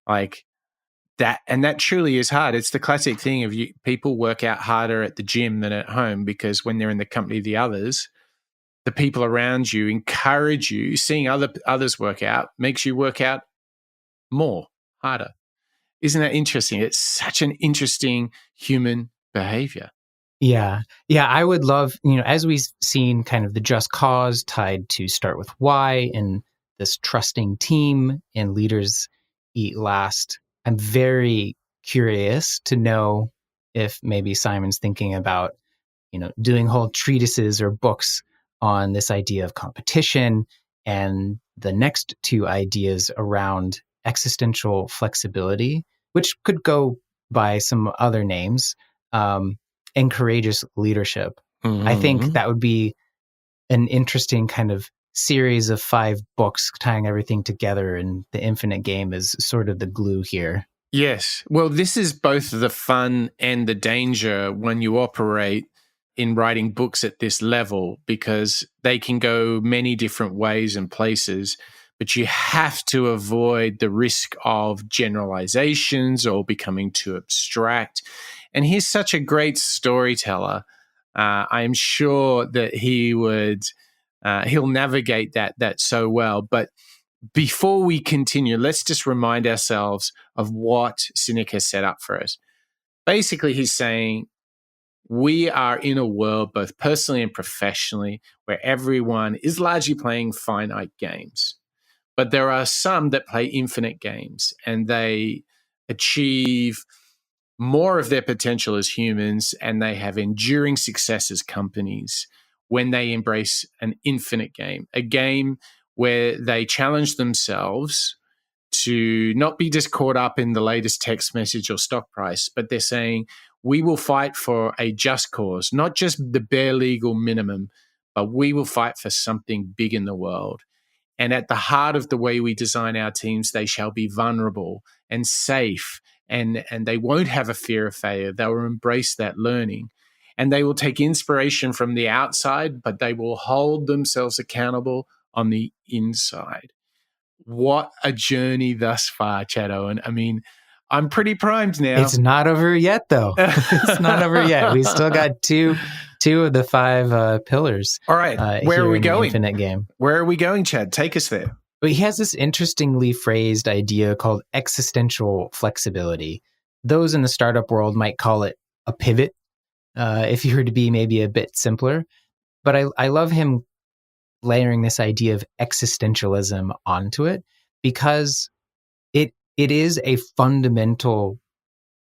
Speaker 1: like that. And that truly is hard. It's the classic thing of people work out harder at the gym than at home, because when they're in the company of the others, the people around you encourage you. Seeing others work out makes you work out more, harder. Isn't that interesting? It's such an interesting human behavior.
Speaker 2: Yeah. Yeah. I would love, as we've seen kind of the just cause tied to start with why and this trusting team and leaders eat last. I'm very curious to know if maybe Simon's thinking about, doing whole treatises or books on this idea of competition and the next two ideas around existential flexibility, which could go by some other names. And courageous leadership.
Speaker 1: Mm-hmm.
Speaker 2: I think that would be an interesting kind of series of 5 books tying everything together, and the infinite game is sort of the glue here.
Speaker 1: Yes. Well, this is both the fun and the danger when you operate in writing books at this level, because they can go many different ways and places, but you have to avoid the risk of generalizations or becoming too abstract. And he's such a great storyteller. I am sure that he'll navigate that so well. But before we continue, let's just remind ourselves of what Sinek has set up for us. Basically, he's saying we are in a world, both personally and professionally, where everyone is largely playing finite games. But there are some that play infinite games, and they achieve more of their potential as humans, and they have enduring success as companies when they embrace an infinite game, a game where they challenge themselves to not be just caught up in the latest text message or stock price, but they're saying, we will fight for a just cause, not just the bare legal minimum, but we will fight for something big in the world. And at the heart of the way we design our teams, they shall be vulnerable and safe, and they won't have a fear of failure. They will embrace that learning, and they will take inspiration from the outside, but they will hold themselves accountable on the inside. What a journey thus far, Chad Owen. I mean, I'm pretty primed now.
Speaker 2: It's not over yet, though. It's not over yet. We still got two of the 5 pillars.
Speaker 1: All right. Where are we going?
Speaker 2: Infinite game.
Speaker 1: Where are we going, Chad? Take us there.
Speaker 2: But he has this interestingly phrased idea called existential flexibility. Those in the startup world might call it a pivot, if you were to be maybe a bit simpler. But I love him layering this idea of existentialism onto it, because it is a fundamental,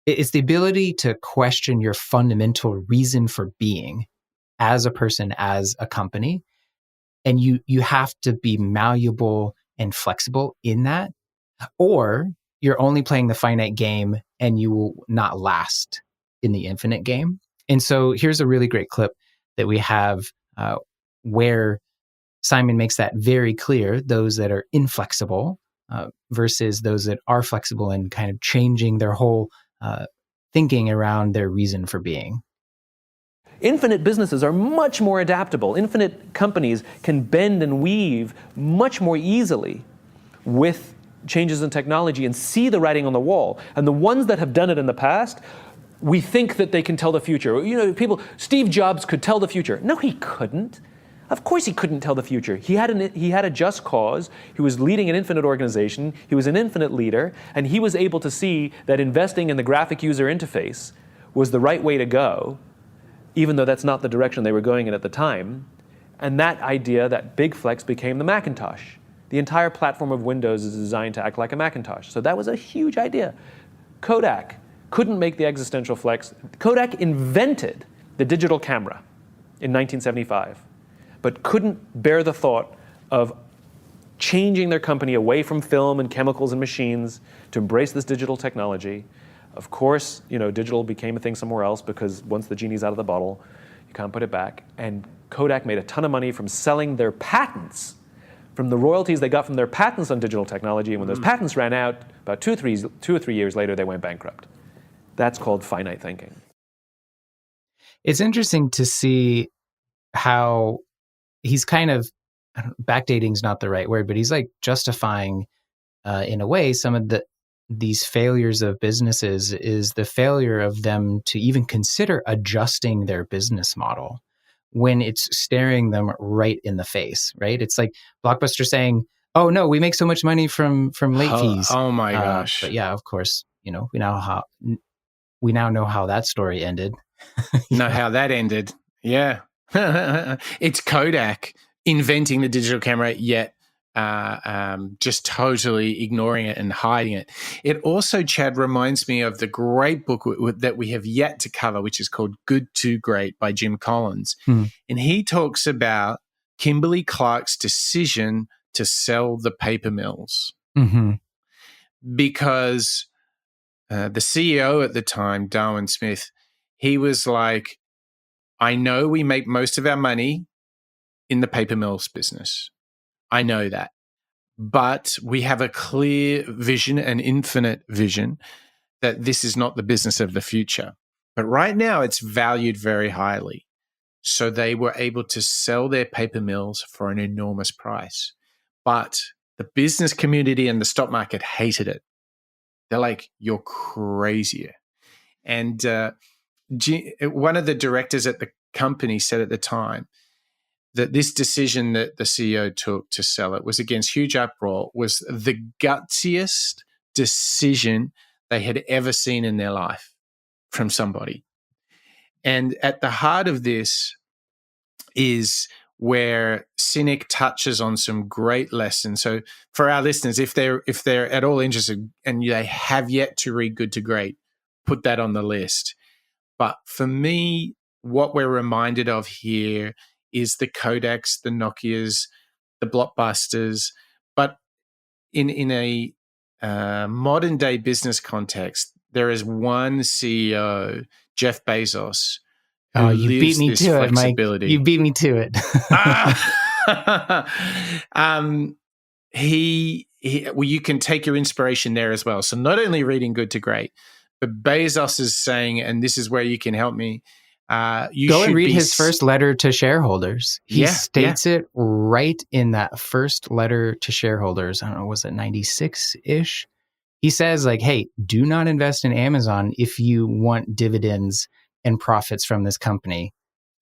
Speaker 2: it's the ability to question your fundamental reason for being as a person, as a company. And you have to be malleable and flexible in that, or you're only playing the finite game and you will not last in the infinite game. And so here's a really great clip that we have where Simon makes that very clear, those that are inflexible versus those that are flexible and kind of changing their whole thinking around their reason for being.
Speaker 4: Infinite businesses are much more adaptable. Infinite companies can bend and weave much more easily with changes in technology and see the writing on the wall. And the ones that have done it in the past, we think that they can tell the future. Steve Jobs could tell the future. No, he couldn't. Of course he couldn't tell the future. He had a just cause. He was leading an infinite organization. He was an infinite leader. And he was able to see that investing in the graphic user interface was the right way to go, even though that's not the direction they were going in at the time. And that idea, that big flex, became the Macintosh. The entire platform of Windows is designed to act like a Macintosh. So that was a huge idea. Kodak couldn't make the existential flex. Kodak invented the digital camera in 1975, but couldn't bear the thought of changing their company away from film and chemicals and machines to embrace this digital technology. Of course, digital became a thing somewhere else, because once the genie's out of the bottle, you can't put it back. And Kodak made a ton of money from selling their patents, from the royalties they got from their patents on digital technology. And when those patents ran out, about 2 or 3 years later, they went bankrupt. That's called finite thinking.
Speaker 2: It's interesting to see how he's kind of, backdating is not the right word, but he's like justifying, in a way, some of these failures of businesses is the failure of them to even consider adjusting their business model when it's staring them right in the face, right? It's like Blockbuster saying, oh no, we make so much money from late fees.
Speaker 1: Oh my gosh.
Speaker 2: But yeah, of course, we now know how that story ended.
Speaker 1: Know how that ended. Yeah. It's Kodak inventing the digital camera, yet just totally ignoring it and hiding it. It also, Chad, reminds me of the great book that we have yet to cover, which is called Good to Great by Jim Collins. And he talks about Kimberly Clark's decision to sell the paper mills. Because the CEO at the time, Darwin Smith, he was like, I know we make most of our money in the paper mills business. I know that. But we have a clear vision, an infinite vision, that this is not the business of the future. But right now it's valued very highly. So they were able to sell their paper mills for an enormous price. But the business community and the stock market hated it. They're like, you're crazy. And one of the directors at the company said at the time that this decision that the CEO took to sell it was against huge uproar, was the gutsiest decision they had ever seen in their life from somebody. And at the heart of this is where Sinek touches on some great lessons. So for our listeners, if they're at all interested and they have yet to read Good to Great, put that on the list. But for me, what we're reminded of here is the Kodaks, the Nokias, the Blockbusters. But in a modern day business context, there is one CEO, Jeff Bezos, who
Speaker 2: you beat me to it, Mike. You beat me to it.
Speaker 1: Well, you can take your inspiration there as well. So not only reading Good to Great, but Bezos is saying, and this is where you can help me. You
Speaker 2: go and read his first letter to shareholders. He states it right in that first letter to shareholders. I don't know, was it 96-ish? He says, like, hey, do not invest in Amazon if you want dividends and profits from this company.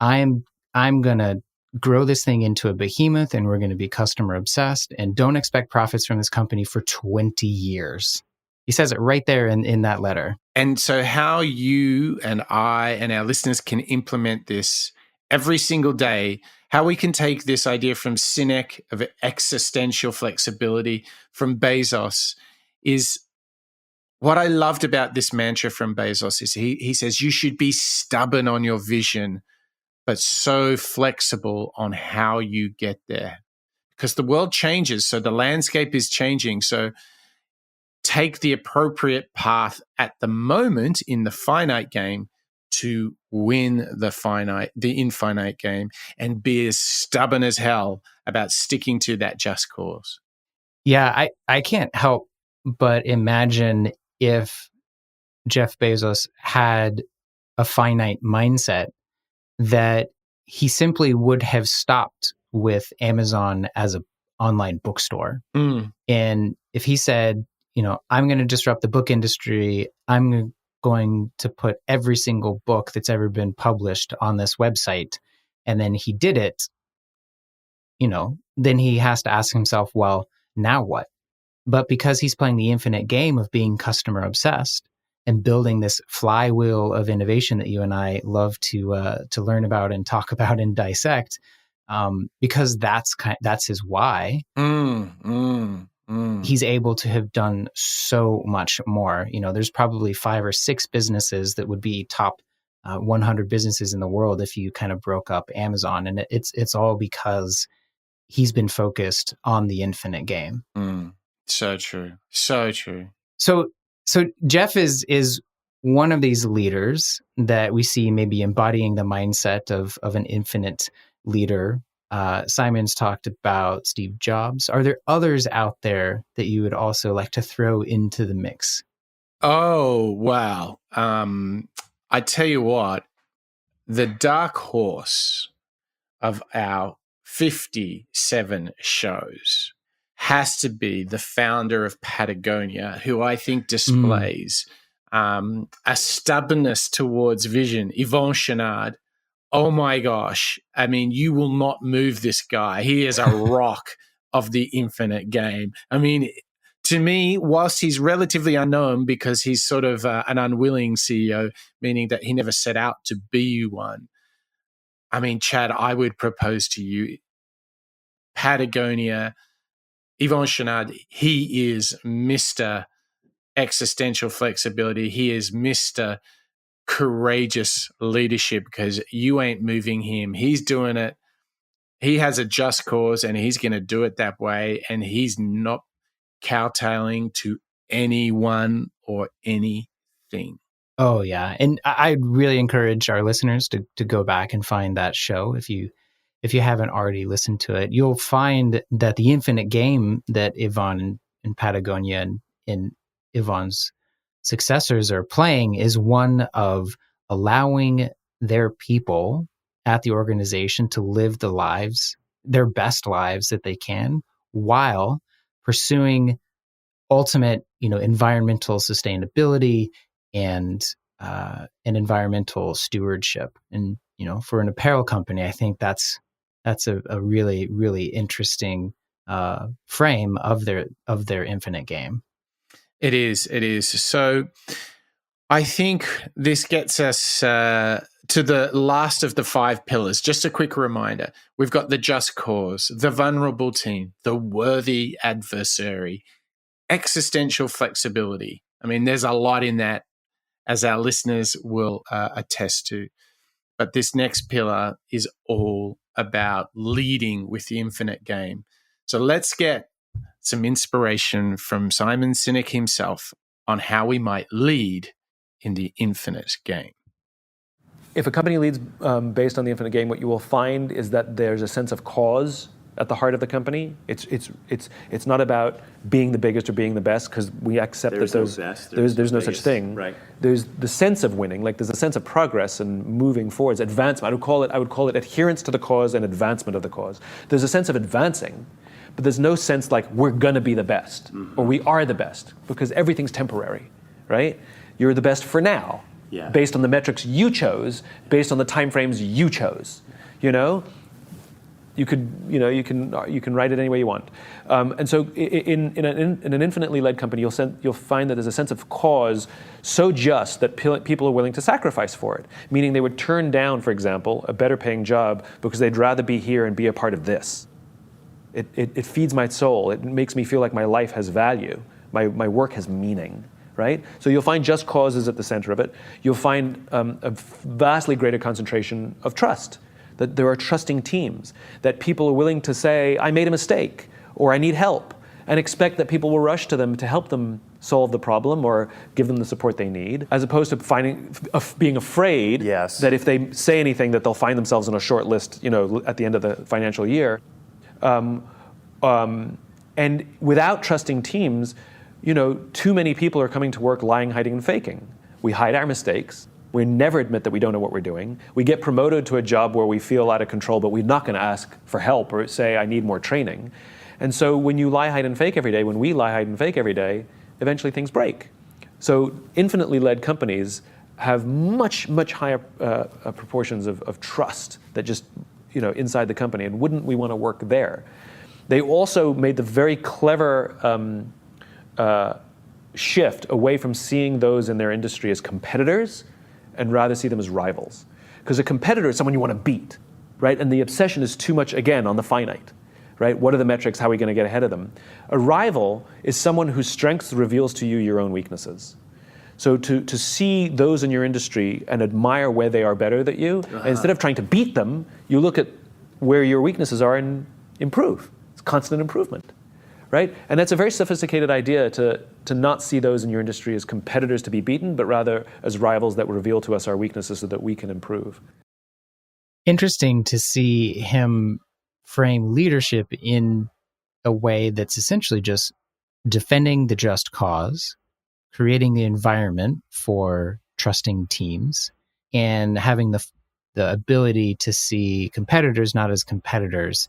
Speaker 2: I'm going to grow this thing into a behemoth, and we're going to be customer obsessed, and don't expect profits from this company for 20 years. He says it right there in that letter.
Speaker 1: And so how you and I and our listeners can implement this every single day, how we can take this idea from Sinek of existential flexibility from Bezos, is what I loved about this mantra from Bezos is he says you should be stubborn on your vision, but so flexible on how you get there. Because the world changes, so the landscape is changing. So take the appropriate path at the moment in the finite game to win the infinite game, and be as stubborn as hell about sticking to that just cause.
Speaker 2: Yeah, I can't help but imagine if Jeff Bezos had a finite mindset, that he simply would have stopped with Amazon as an online bookstore. And if he said, I'm going to disrupt the book industry, I'm going to put every single book that's ever been published on this website, and then he did it, then he has to ask himself, well, now what? But because he's playing the infinite game of being customer obsessed and building this flywheel of innovation that you and I love to learn about and talk about and dissect, because that's his why. He's able to have done so much more. There's probably 5 or 6 businesses that would be top 100 businesses in the world if you kind of broke up Amazon, and it's all because he's been focused on the infinite game.
Speaker 1: So true. So true.
Speaker 2: So Jeff is one of these leaders that we see maybe embodying the mindset of an infinite leader. Simon's talked about Steve Jobs. Are there others out there that you would also like to throw into the mix?
Speaker 1: Oh, wow. I tell you what, the dark horse of our 57 shows has to be the founder of Patagonia, who I think displays a stubbornness towards vision. Yvon Chouinard. Oh my gosh. I mean, you will not move this guy. He is a rock of the infinite game. I mean, to me, whilst he's relatively unknown because he's sort of an unwilling CEO, meaning that he never set out to be one. I mean, Chad, I would propose to you, Patagonia, Yvon Chouinard, he is Mr. Existential Flexibility. He is Mr. Courageous Leadership, because you ain't moving him. He's doing it. He has a just cause and he's going to do it that way. And he's not kowtowing to anyone or anything.
Speaker 2: Oh yeah, and I'd really encourage our listeners to go back and find that show if you haven't already listened to it. You'll find that the infinite game that Yvon and Patagonia and Yvon's successors are playing is one of allowing their people at the organization to live the lives, their best lives that they can, while pursuing ultimate, environmental sustainability and environmental stewardship. And for an apparel company, I think that's a really, really interesting frame of their infinite game.
Speaker 1: It is. So I think this gets us to the last of the 5 pillars. Just a quick reminder. We've got the just cause, the vulnerable team, the worthy adversary, existential flexibility. I mean, there's a lot in that, as our listeners will attest to. But this next pillar is all about leading with the infinite game. So let's get some inspiration from Simon Sinek himself on how we might lead in the infinite game.
Speaker 4: If a company leads based on the infinite game, what you will find is that there's a sense of cause at the heart of the company. It's not about being the biggest or being the best, because we accept that there's no such thing.
Speaker 6: Right.
Speaker 4: There's the sense of winning, like there's a sense of progress and moving forwards, advancement. I would call it adherence to the cause and advancement of the cause. There's a sense of advancing, but there's no sense like we're gonna be the best or we are the best, because everything's temporary, right? You're the best for now, based on the metrics you chose, based on the timeframes you chose, You can write it any way you want, and so in an infinitely led company, you'll find that there's a sense of cause so just that people are willing to sacrifice for it. Meaning they would turn down, for example, a better paying job because they'd rather be here and be a part of this. It feeds my soul. It makes me feel like my life has value. My work has meaning. Right? So you'll find just causes at the center of it. You'll find a vastly greater concentration of trust. That there are trusting teams, that people are willing to say, I made a mistake, or I need help, and expect that people will rush to them to help them solve the problem or give them the support they need, as opposed to being afraid that if they say anything that they'll find themselves on a short list, at the end of the financial year. And without trusting teams, too many people are coming to work lying, hiding, and faking. We hide our mistakes. We never admit that we don't know what we're doing. We get promoted to a job where we feel out of control, but we're not going to ask for help or say, I need more training. And so when you lie, hide, and fake every day, when we lie, hide, and fake every day, eventually things break. So infinitely led companies have much, much higher proportions of trust that just, inside the company. And wouldn't we want to work there? They also made the very clever shift away from seeing those in their industry as competitors and rather see them as rivals. Because a competitor is someone you want to beat, right? And the obsession is too much, again, on the finite, right? What are the metrics? How are we going to get ahead of them? A rival is someone whose strength reveals to you your own weaknesses. So to see those in your industry and admire where they are better than you, instead of trying to beat them, you look at where your weaknesses are and improve. It's constant improvement. Right? And that's a very sophisticated idea to not see those in your industry as competitors to be beaten, but rather as rivals that reveal to us our weaknesses so that we can improve.
Speaker 2: Interesting to see him frame leadership in a way that's essentially just defending the just cause, creating the environment for trusting teams, and having the ability to see competitors not as competitors,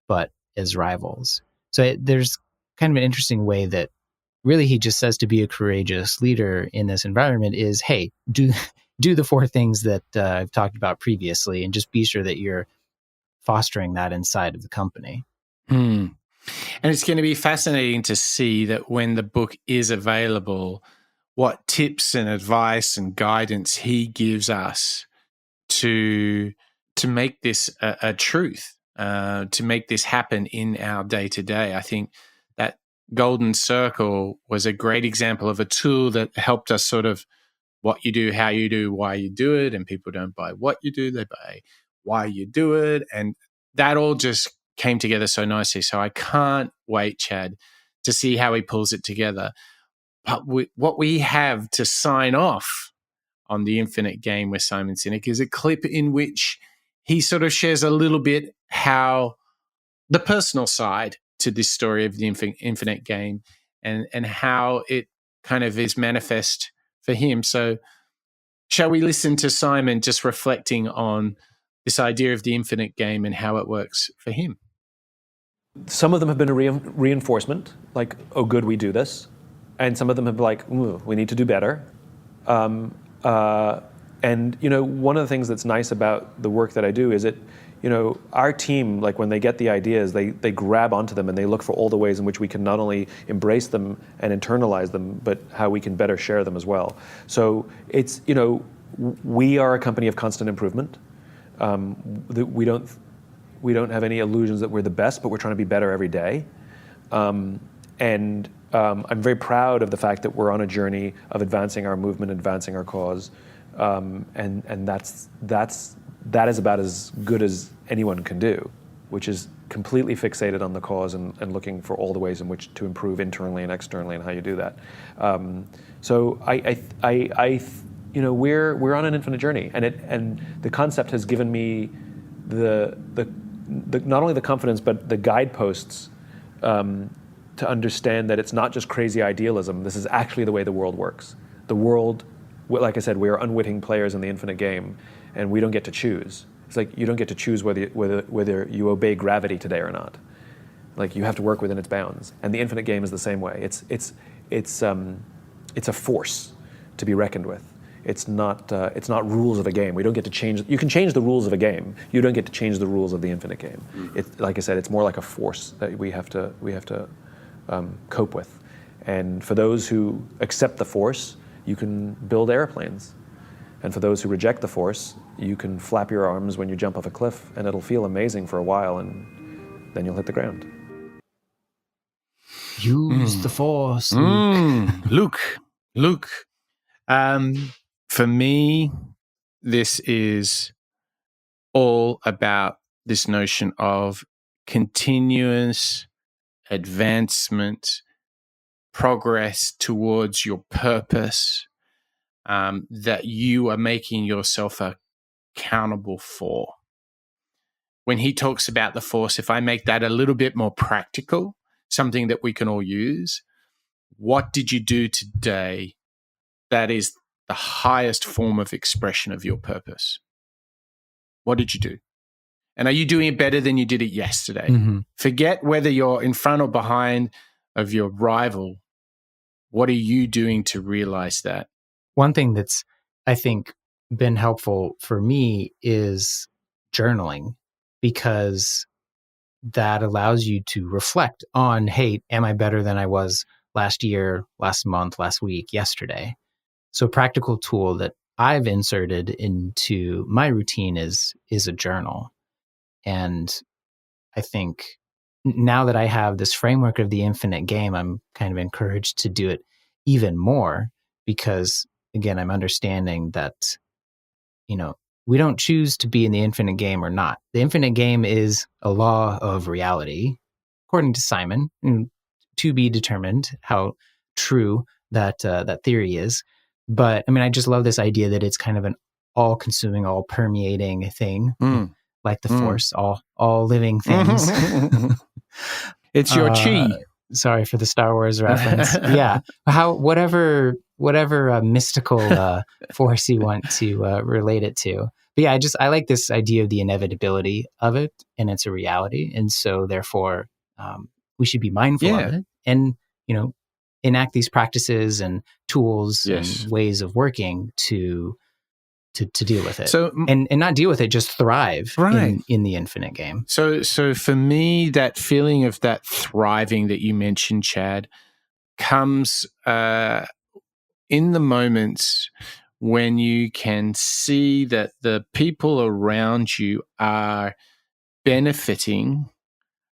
Speaker 2: but as rivals. So there's kind of an interesting way that really he just says to be a courageous leader in this environment is, hey, do the 4 things that I've talked about previously, and just be sure that you're fostering that inside of the company.
Speaker 1: And it's going to be fascinating to see that when the book is available, what tips and advice and guidance he gives us to make this a truth, to make this happen in our day-to-day. I think that golden circle was a great example of a tool that helped us sort of what you do, how you do, why you do it. And people don't buy what you do, they buy why you do it. And that all just came together so nicely. So I can't wait, Chad, to see how he pulls it together. But what we have to sign off on the Infinite Game with Simon Sinek is a clip in which he sort of shares a little bit how the personal side to this story of the Infinite Game and how it kind of is manifest for him. So shall we listen to Simon just reflecting on this idea of the Infinite Game and how it works for him?
Speaker 4: Some of them have been a reinforcement, like, oh, good, we do this. And some of them have been like, we need to do better. And, one of the things that's nice about the work that I do is it, our team, like when they get the ideas, they grab onto them and they look for all the ways in which we can not only embrace them and internalize them, but how we can better share them as well. So it's, we are a company of constant improvement. We don't have any illusions that we're the best, but we're trying to be better every day. I'm very proud of the fact that we're on a journey of advancing our movement, advancing our cause, and that is about as good as anyone can do, which is completely fixated on the cause and looking for all the ways in which to improve internally and externally and how you do that. So we're on an infinite journey, and the concept has given me the not only the confidence but the guideposts to understand that it's not just crazy idealism. This is actually the way the world works. The world, like I said, we are unwitting players in the infinite game, and we don't get to choose. It's like you don't get to choose whether you obey gravity today or not. Like you have to work within its bounds. And the infinite game is the same way. It's a force to be reckoned with. It's not rules of a game. We don't get to change. You can change the rules of a game. You don't get to change the rules of the infinite game. Like I said, it's more like a force that we have to cope with. And for those who accept the force, you can build airplanes. And for those who reject the force, you can flap your arms when you jump off a cliff, and it'll feel amazing for a while, and then you'll hit the ground.
Speaker 2: Use the force, Luke.
Speaker 1: Luke. For me, this is all about this notion of continuous advancement, progress towards your purpose, that you are making yourself accountable for. When he talks about the force, if I make that a little bit more practical, something that we can all use, what did you do today that is the highest form of expression of your purpose? What did you do? And are you doing it better than you did it yesterday?
Speaker 2: Mm-hmm.
Speaker 1: Forget whether you're in front or behind of your rival. What are you doing to realize that?
Speaker 2: One thing that's, I think, been helpful for me is journaling, because that allows you to reflect on, hey, am I better than I was last year, last month, last week, yesterday? So a practical tool that I've inserted into my routine is a journal. And I think now that I have this framework of the infinite game, I'm kind of encouraged to do it even more, because again, I'm understanding that, we don't choose to be in the infinite game or not. The infinite game is a law of reality, according to Simon, to be determined how true that theory is. But I mean, I just love this idea that it's kind of an all-consuming, all-permeating thing, like the force, all living things.
Speaker 1: It's your chi.
Speaker 2: Sorry for the Star Wars reference. Yeah, whatever mystical force you want to relate it to. But yeah, I like this idea of the inevitability of it, and it's a reality, and so therefore we should be mindful of it, and enact these practices and tools and ways of working to to deal with it.
Speaker 1: So,
Speaker 2: and not deal with it, just thrive
Speaker 1: right.
Speaker 2: in the infinite game.
Speaker 1: So for me, that feeling of that thriving that you mentioned, Chad, comes in the moments when you can see that the people around you are benefiting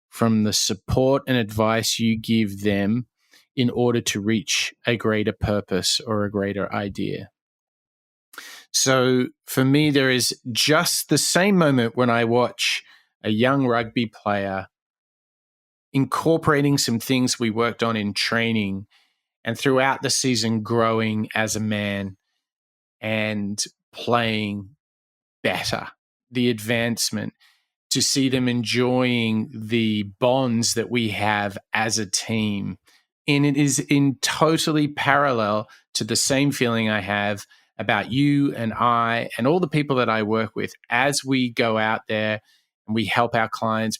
Speaker 1: from the support and advice you give them in order to reach a greater purpose or a greater idea. So for me, there is just the same moment when I watch a young rugby player incorporating some things we worked on in training and throughout the season growing as a man and playing better, the advancement, to see them enjoying the bonds that we have as a team. And it is in totally parallel to the same feeling I have about you and I and all the people that I work with as we go out there and we help our clients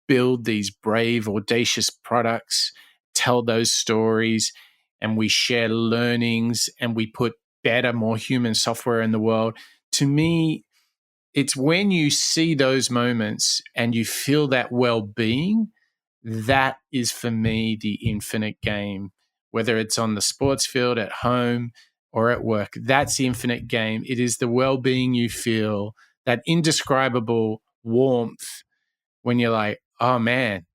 Speaker 1: build these brave, audacious products, tell those stories, and we share learnings and we put better, more human software in the world. To me, it's when you see those moments and you feel that well-being, that is for me the infinite game, whether it's on the sports field, at home, or at work. That's the infinite game. It is the well-being you feel, that indescribable warmth when you're like, oh man,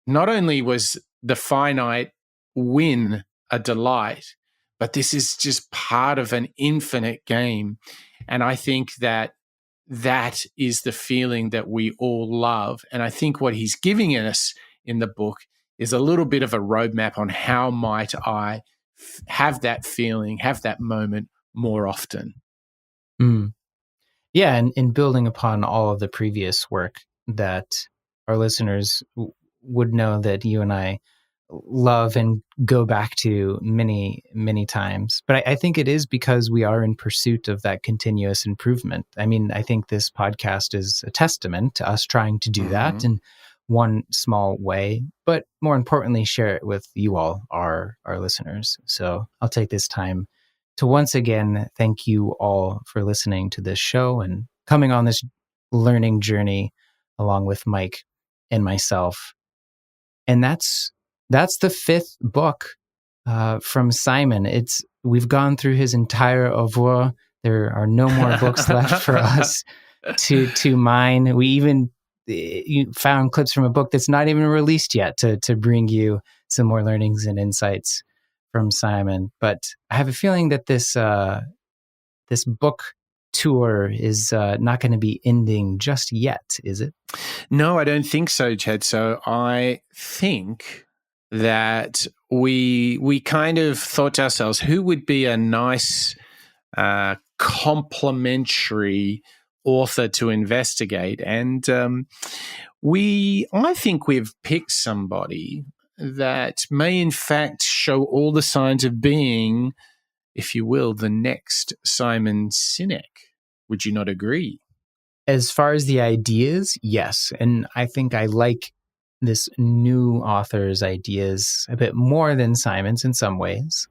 Speaker 1: not only was the finite win a delight, but this is just part of an infinite game. And I think that that is the feeling that we all love. And I think what he's giving us in the book is a little bit of a roadmap on how might I have that feeling, have that moment more often.
Speaker 2: Mm. Yeah, and in building upon all of the previous work that our listeners would know that you and I love and go back to many, many times. But I think it is because we are in pursuit of that continuous improvement. I mean, I think this podcast is a testament to us trying to do that in one small way, but more importantly, share it with you all, our listeners. So I'll take this time to once again thank you all for listening to this show and coming on this learning journey along with Mike and myself. And that's the fifth book from Simon. We've gone through his entire oeuvre. There are no more books left for us to mine. We even found clips from a book that's not even released yet to bring you some more learnings and insights from Simon. But I have a feeling that this book tour is not going to be ending just yet, is it?
Speaker 1: No, I don't think so, Chad. So I think that we kind of thought to ourselves, who would be a nice complementary author to investigate? And I think we've picked somebody that may in fact show all the signs of being, if you will, the next Simon Sinek. Would you not agree?
Speaker 2: As far as the ideas, yes. And I think I like this new author's ideas a bit more than Simon's in some ways.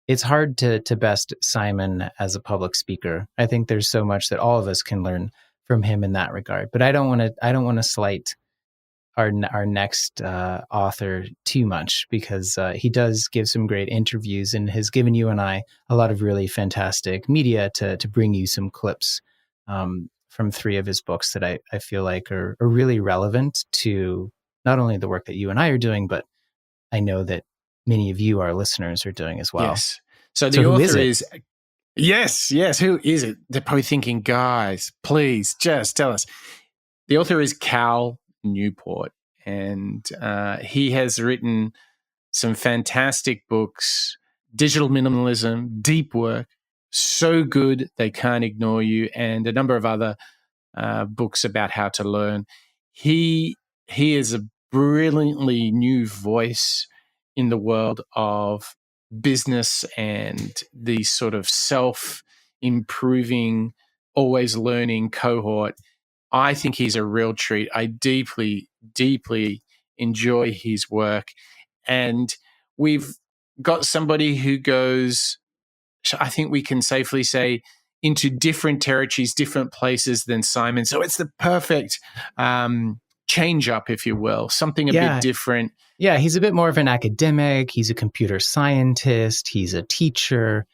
Speaker 2: It's hard to best Simon as a public speaker. I think there's so much that all of us can learn from him in that regard. But I don't want to slight our next author too much, because he does give some great interviews and has given you and I a lot of really fantastic media to bring you some clips from three of his books that I feel like are really relevant to not only the work that you and I are doing, but I know that many of you, our listeners, are doing as well.
Speaker 1: Yes. So the author is yes. Who is it? They're probably thinking, guys, please just tell us. The author is Cal Newport, and he has written some fantastic books: Digital Minimalism, Deep Work, So Good They Can't Ignore You, and a number of other books about how to learn. He is a brilliantly new voice in the world of business and the sort of self-improving, always learning cohort. I think he's a real treat. I deeply, deeply enjoy his work. And we've got somebody who goes, I think we can safely say, into different territories, different places than Simon. So it's the perfect change up, if you will, something a bit different.
Speaker 2: Yeah, he's a bit more of an academic. He's a computer scientist. He's a teacher,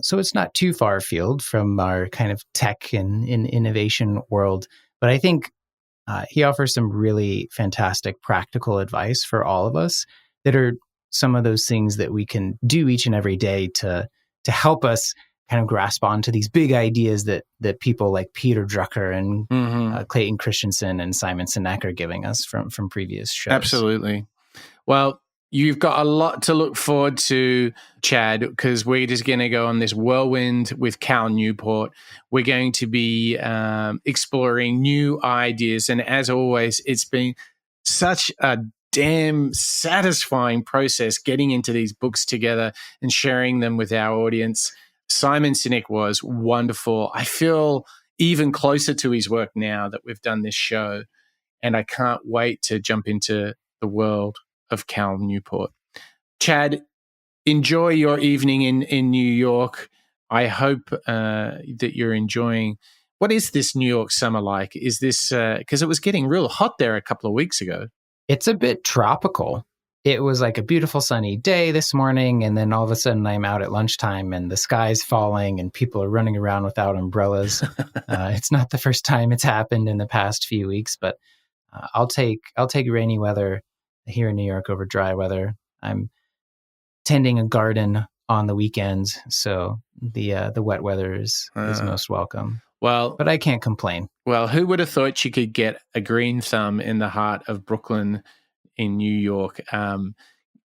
Speaker 2: so it's not too far afield from our kind of tech and innovation world. But I think he offers some really fantastic practical advice for all of us that are some of those things that we can do each and every day to help us kind of grasp onto these big ideas that people like Peter Drucker and Clayton Christensen and Simon Sinek are giving us from previous shows.
Speaker 1: Absolutely. Well, you've got a lot to look forward to, Chad, because we're just going to go on this whirlwind with Cal Newport. We're going to be exploring new ideas. And as always, it's been such a damn satisfying process getting into these books together and sharing them with our audience. Simon Sinek was wonderful. I feel even closer to his work now that we've done this show, and I can't wait to jump into the world of Cal Newport. Chad, enjoy your evening in New York. I hope that you're enjoying. What is this New York summer like? Is this because it was getting real hot there a couple of weeks ago?
Speaker 2: It's a bit tropical. It was like a beautiful sunny day this morning, and then all of a sudden I'm out at lunchtime and the sky's falling and people are running around without umbrellas. It's not the first time it's happened in the past few weeks, but I'll take rainy weather here in New York over dry weather. I'm tending a garden on the weekends, so the wet weather is most welcome.
Speaker 1: Well,
Speaker 2: but I can't complain.
Speaker 1: Well, who would have thought you could get a green thumb in the heart of Brooklyn in New York?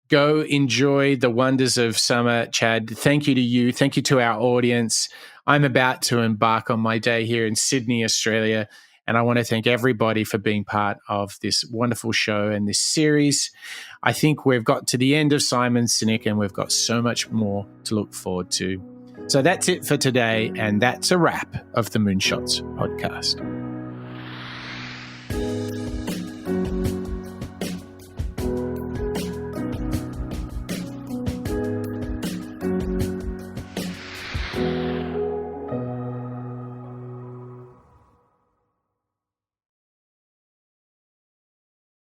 Speaker 1: Go enjoy the wonders of summer, Chad. Thank you to you. Thank you to our audience. I'm about to embark on my day here in Sydney, Australia, and I want to thank everybody for being part of this wonderful show and this series. I think we've got to the end of Simon Sinek, and we've got so much more to look forward to. So that's it for today, and that's a wrap of the Moonshots podcast.